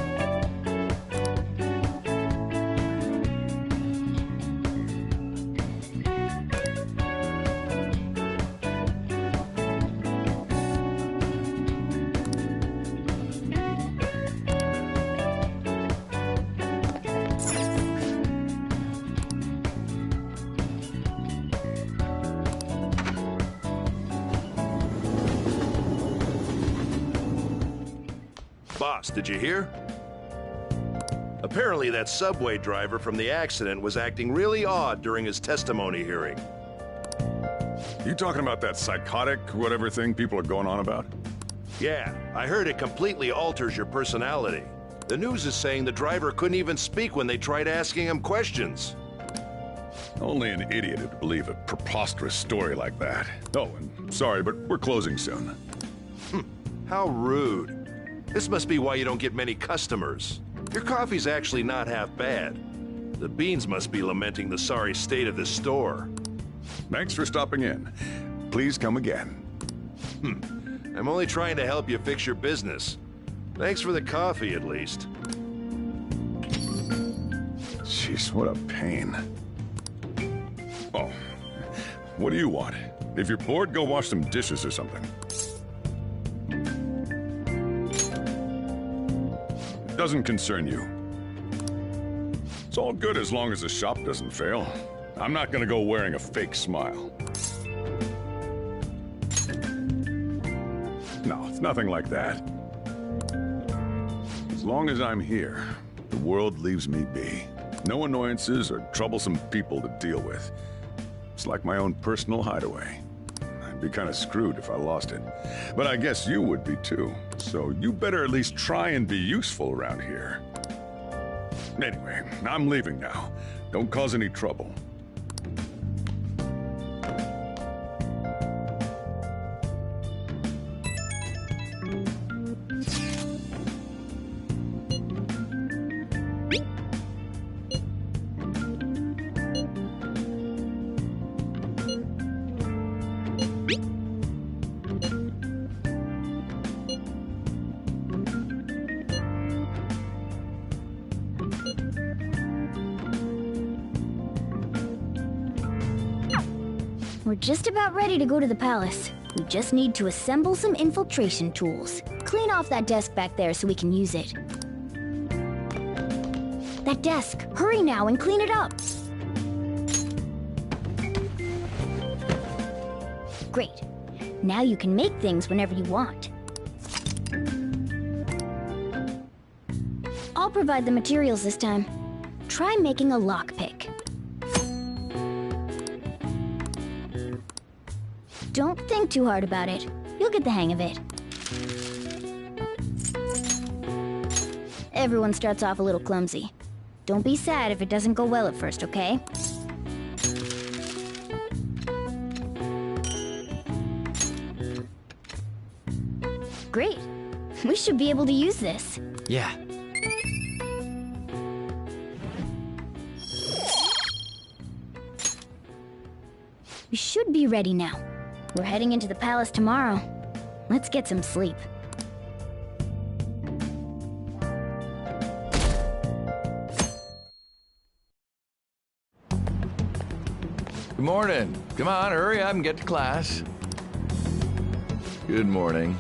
Speaker 11: Boss, did you hear? Apparently that subway driver from the accident was acting really odd during his testimony hearing.
Speaker 15: You talking about that psychotic whatever thing people are going on about?
Speaker 11: Yeah, I heard it completely alters your personality. The news is saying the driver couldn't even speak when they tried asking him questions.
Speaker 15: Only an idiot would believe a preposterous story like that. Oh, and sorry, but we're closing soon.
Speaker 11: How rude. This must be why you don't get many customers. Your coffee's actually not half bad. The beans must be lamenting the sorry state of this store.
Speaker 15: Thanks for stopping in. Please come again.
Speaker 11: I'm only trying to help you fix your business. Thanks for the coffee, at least.
Speaker 15: Jeez, what a pain. Oh, what do you want? If you're bored, go wash some dishes or something. It doesn't concern you. It's all good as long as the shop doesn't fail. I'm not gonna go wearing a fake smile. No, it's nothing like that. As long as I'm here, the world leaves me be. No annoyances or troublesome people to deal with. It's like my own personal hideaway. I'd be kind of screwed if I lost it. But I guess you would be too. So you better at least try and be useful around here. Anyway, I'm leaving now. Don't cause any trouble.
Speaker 14: We're just about ready to go to the palace. We just need to assemble some infiltration tools. Clean off that desk back there so we can use it. That desk! Hurry now and clean it up! Great. Now you can make things whenever you want. I'll provide the materials this time. Try making a lockpick. Don't think too hard about it. You'll get the hang of it. Everyone starts off a little clumsy. Don't be sad if it doesn't go well at first, okay? Great. We should be able to use this.
Speaker 3: Yeah.
Speaker 14: We should be ready now. We're heading into the palace tomorrow. Let's get some sleep.
Speaker 6: Good morning. Come on, hurry up and get to class. Good morning.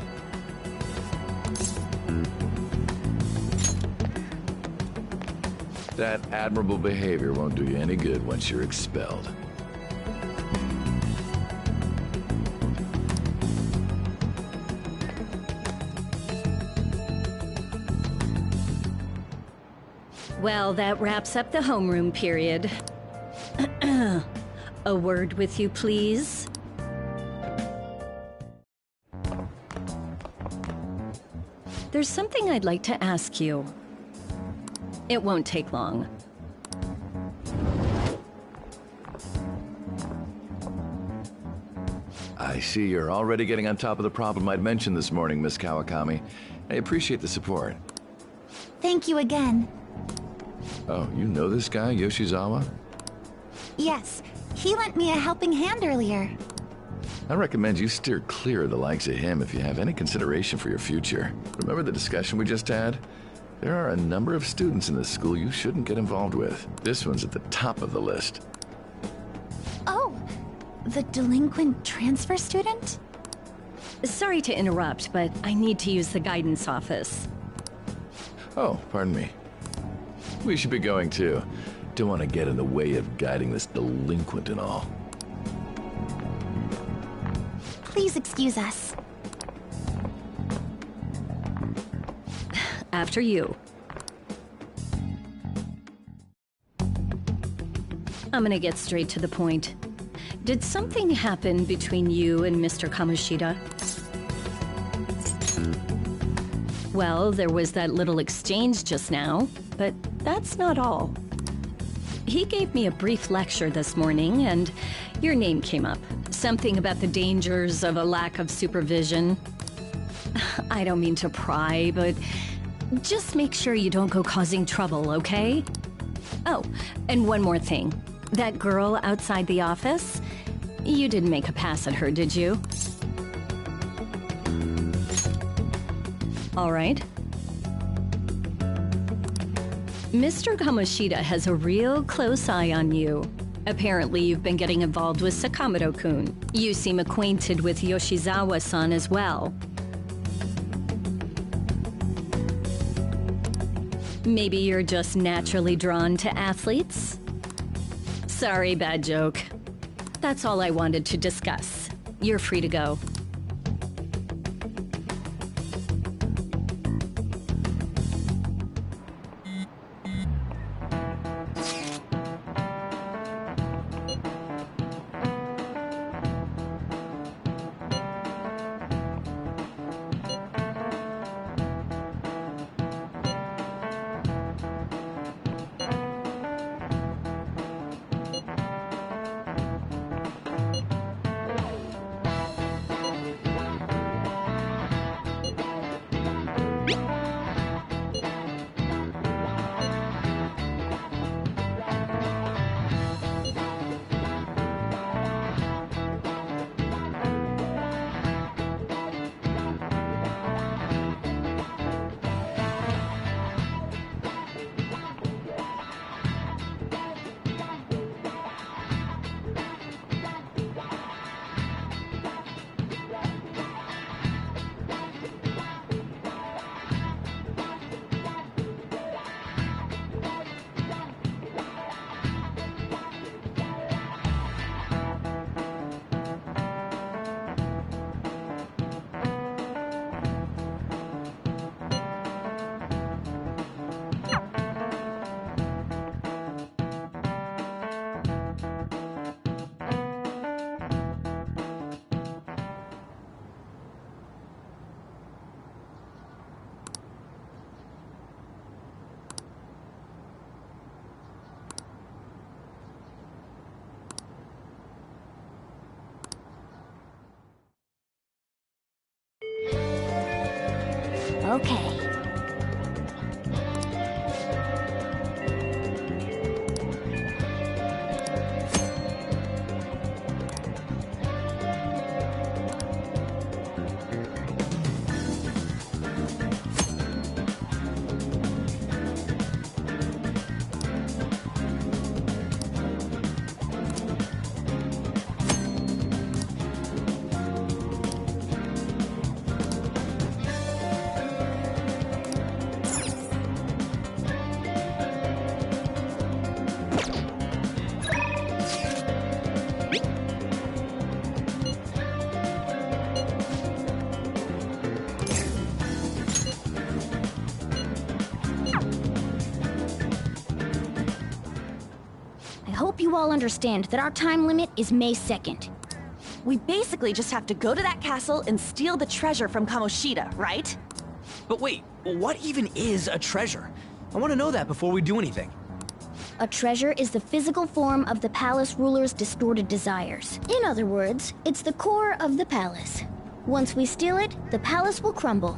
Speaker 6: That admirable behavior won't do you any good once you're expelled.
Speaker 5: Well, that wraps up the homeroom period. A word with you, please? There's something I'd like to ask you. It won't take long.
Speaker 6: I see you're already getting on top of the problem I'd mentioned this morning, Miss Kawakami. I appreciate the support.
Speaker 2: Thank you again.
Speaker 6: Oh, you know this guy, Yoshizawa?
Speaker 2: Yes, he lent me a helping hand earlier.
Speaker 6: I recommend you steer clear of the likes of him if you have any consideration for your future. Remember the discussion we just had? There are a number of students in this school you shouldn't get involved with. This one's at the top of the list.
Speaker 2: Oh, the delinquent transfer student?
Speaker 5: Sorry to interrupt, but I need to use the guidance office.
Speaker 6: Oh, pardon me. We should be going too. Don't want to get in the way of guiding this delinquent and all.
Speaker 2: Please excuse us.
Speaker 5: After you. I'm gonna get straight to the point. Did something happen between you and Mr. Kamoshida? Well, there was that little exchange just now, but that's not all. He gave me a brief lecture this morning, and your name came up. Something about the dangers of a lack of supervision. I don't mean to pry, but just make sure you don't go causing trouble, okay? Oh, and one more thing. That girl outside the office, you didn't make a pass at her, did you? All right. Mr. Kamoshida has a real close eye on you. Apparently, you've been getting involved with Sakamoto-kun. You seem acquainted with Yoshizawa-san as well. Maybe you're just naturally drawn to athletes? Sorry, bad joke. That's all I wanted to discuss. You're free to go.
Speaker 14: Okay. You all understand that our time limit is May 2nd.
Speaker 9: We basically just have to go to that castle and steal the treasure from Kamoshida, right?
Speaker 4: But wait, what even is a treasure? I want to know that before we do anything.
Speaker 14: A treasure is the physical form of the palace ruler's distorted desires. In other words, it's the core of the palace. Once we steal it, the palace will crumble.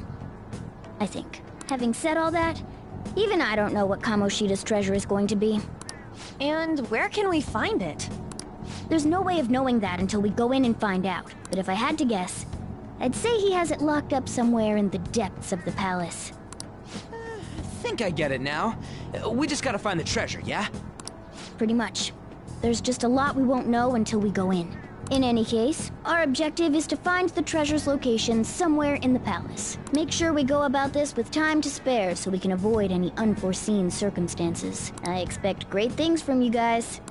Speaker 14: I think. Having said all that, even I don't know what Kamoshida's treasure is going to be.
Speaker 9: And where can we find it?
Speaker 14: There's no way of knowing that until we go in and find out. But if I had to guess, I'd say he has it locked up somewhere in the depths of the palace.
Speaker 4: I think I get it now. We just gotta find the treasure, yeah?
Speaker 14: Pretty much. There's just a lot we won't know until we go in. In any case, our objective is to find the treasure's location somewhere in the palace. Make sure we go about this with time to spare so we can avoid any unforeseen circumstances. I expect great things from you guys.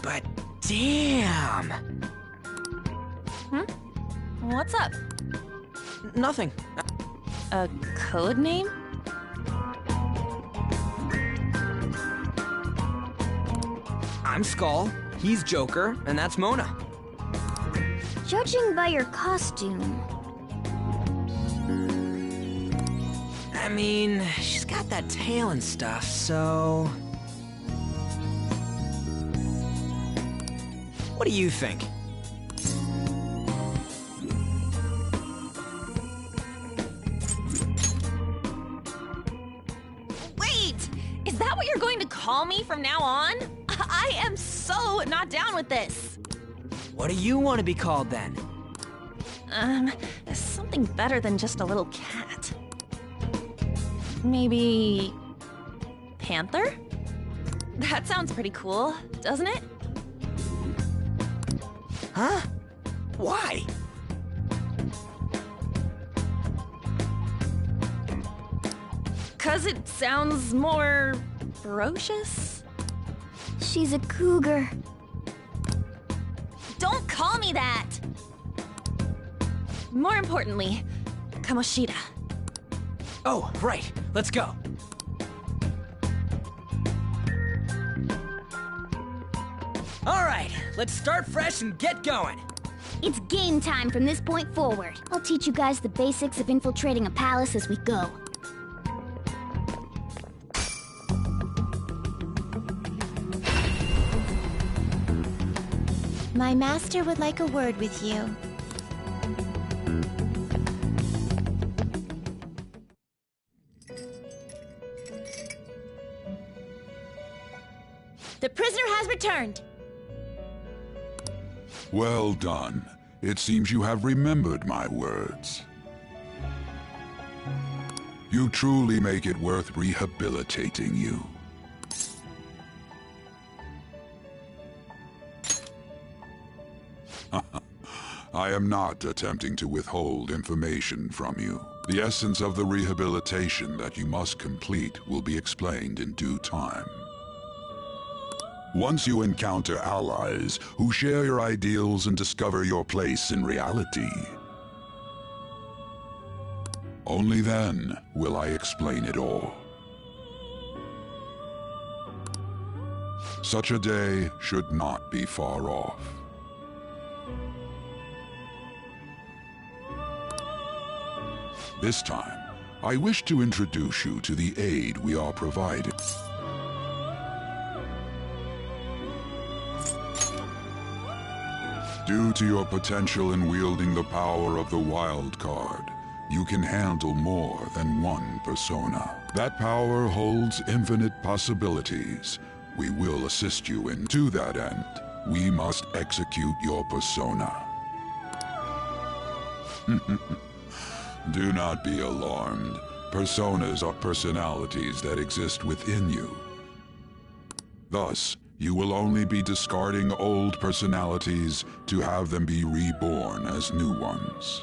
Speaker 4: but damn!
Speaker 9: What's up?
Speaker 4: Nothing.
Speaker 9: A code name?
Speaker 4: I'm Skull, he's Joker, and that's Mona.
Speaker 14: Judging by your costume...
Speaker 4: I mean, she's got that tail and stuff, so... What do you think?
Speaker 9: Wait! Is that what you're going to call me from now on? I am so not down with this.
Speaker 4: What do you want to be called then?
Speaker 9: Something better than just a little cat. Maybe... Panther? That sounds pretty cool, doesn't it?
Speaker 4: Huh? Why?
Speaker 9: Cause it sounds more... ferocious?
Speaker 14: She's a cougar.
Speaker 9: Don't call me that! More importantly, Kamoshida.
Speaker 4: Oh, right. Let's go. All right, let's start fresh and get going.
Speaker 14: It's game time from this point forward. I'll teach you guys the basics of infiltrating a palace as we go.
Speaker 2: My master would like a word with you. The prisoner has returned.
Speaker 18: Well done. It seems you have remembered my words. You truly make it worth rehabilitating you. I am not attempting to withhold information from you. The essence of the rehabilitation that you must complete will be explained in due time. Once you encounter allies who share your ideals and discover your place in reality, only then will I explain it all. Such a day should not be far off. This time, I wish to introduce you to the aid we are providing. Due to your potential in wielding the power of the wild card, you can handle more than one persona. That power holds infinite possibilities. We will assist you in. To that end, we must execute your persona. Do not be alarmed. Personas are personalities that exist within you. Thus, you will only be discarding old personalities to have them be reborn as new ones.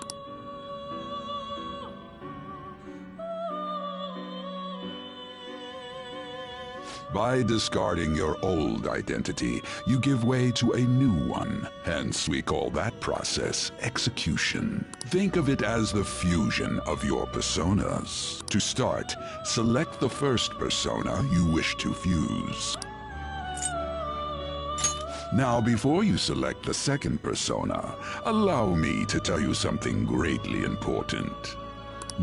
Speaker 18: By discarding your old identity, you give way to a new one. Hence, we call that process execution. Think of it as the fusion of your personas. To start, select the first persona you wish to fuse. Now, before you select the second persona, allow me to tell you something greatly important.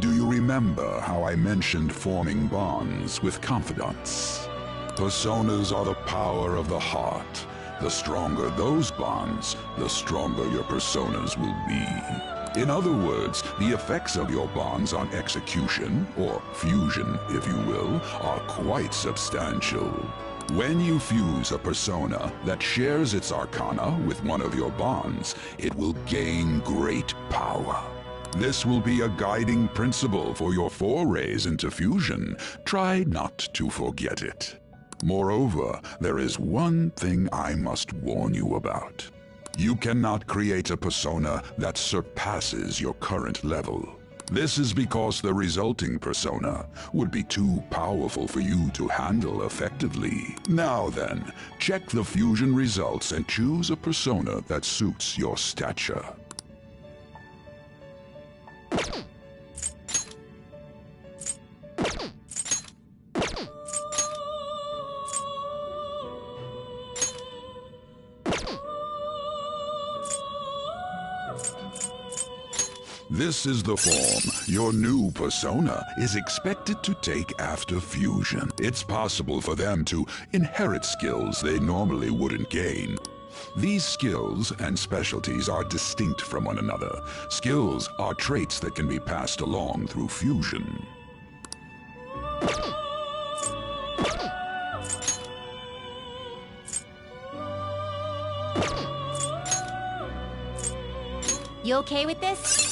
Speaker 18: Do you remember how I mentioned forming bonds with confidants? Personas are the power of the heart. The stronger those bonds, the stronger your personas will be. In other words, the effects of your bonds on execution, or fusion, if you will, are quite substantial. When you fuse a persona that shares its arcana with one of your bonds, it will gain great power. This will be a guiding principle for your forays into fusion. Try not to forget it. Moreover, there is one thing I must warn you about. You cannot create a persona that surpasses your current level. This is because the resulting persona would be too powerful for you to handle effectively. Now then, check the fusion results and choose a persona that suits your stature. This is the form your new persona is expected to take after fusion. It's possible for them to inherit skills they normally wouldn't gain. These skills and specialties are distinct from one another. Skills are traits that can be passed along through fusion.
Speaker 2: You okay with this?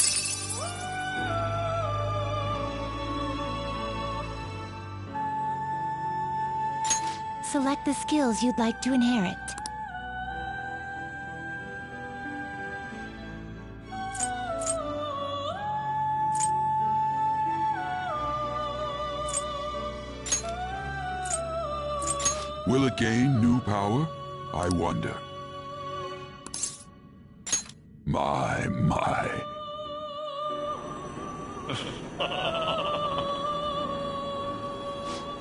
Speaker 2: Select the skills you'd like to inherit.
Speaker 18: Will it gain new power? I wonder. My.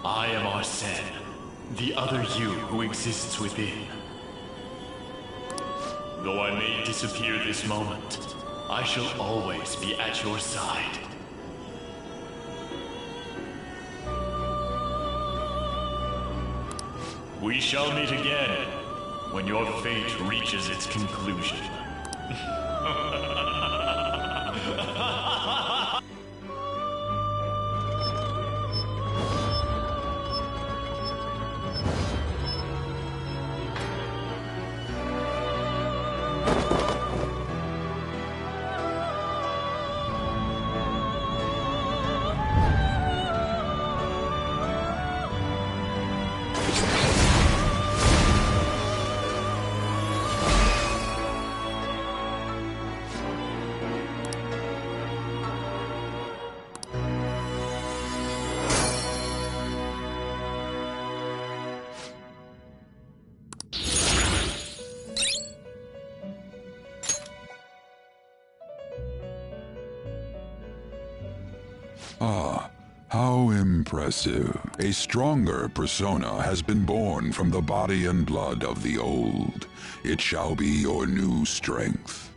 Speaker 13: I am Arsene, the other you who exists within. Though I may disappear this moment, I shall always be at your side. We shall meet again when your fate reaches its conclusion.
Speaker 18: Ah, how impressive. A stronger persona has been born from the body and blood of the old. It shall be your new strength.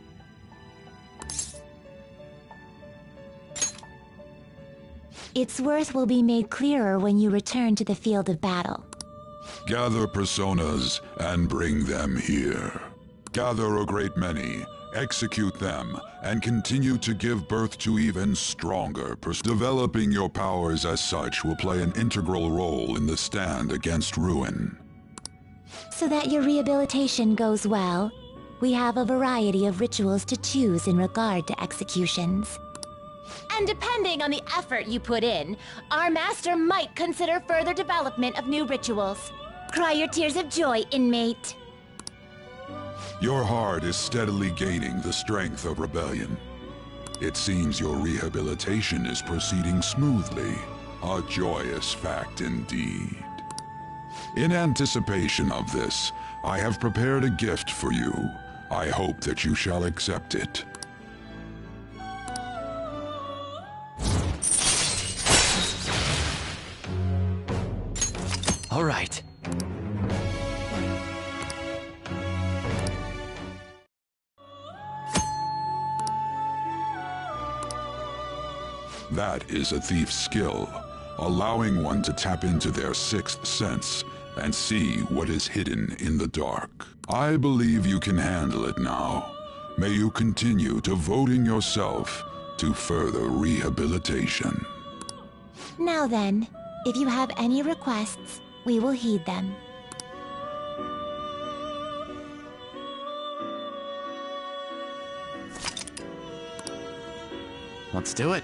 Speaker 2: Its worth will be made clearer when you return to the field of battle.
Speaker 18: Gather personas and bring them here. Gather a great many, execute them, and continue to give birth to even stronger personas. Developing your powers as such will play an integral role in the stand against ruin.
Speaker 2: So that your rehabilitation goes well, we have a variety of rituals to choose in regard to executions.
Speaker 17: And depending on the effort you put in, our master might consider further development of new rituals.
Speaker 2: Cry your tears of joy, inmate.
Speaker 18: Your heart is steadily gaining the strength of rebellion. It seems your rehabilitation is proceeding smoothly. A joyous fact indeed. In anticipation of this, I have prepared a gift for you. I hope that you shall accept it.
Speaker 3: All right.
Speaker 18: That is a thief's skill, allowing one to tap into their sixth sense and see what is hidden in the dark. I believe you can handle it now. May you continue devoting yourself to further rehabilitation.
Speaker 2: Now then, if you have any requests, we will heed them.
Speaker 3: Let's do it.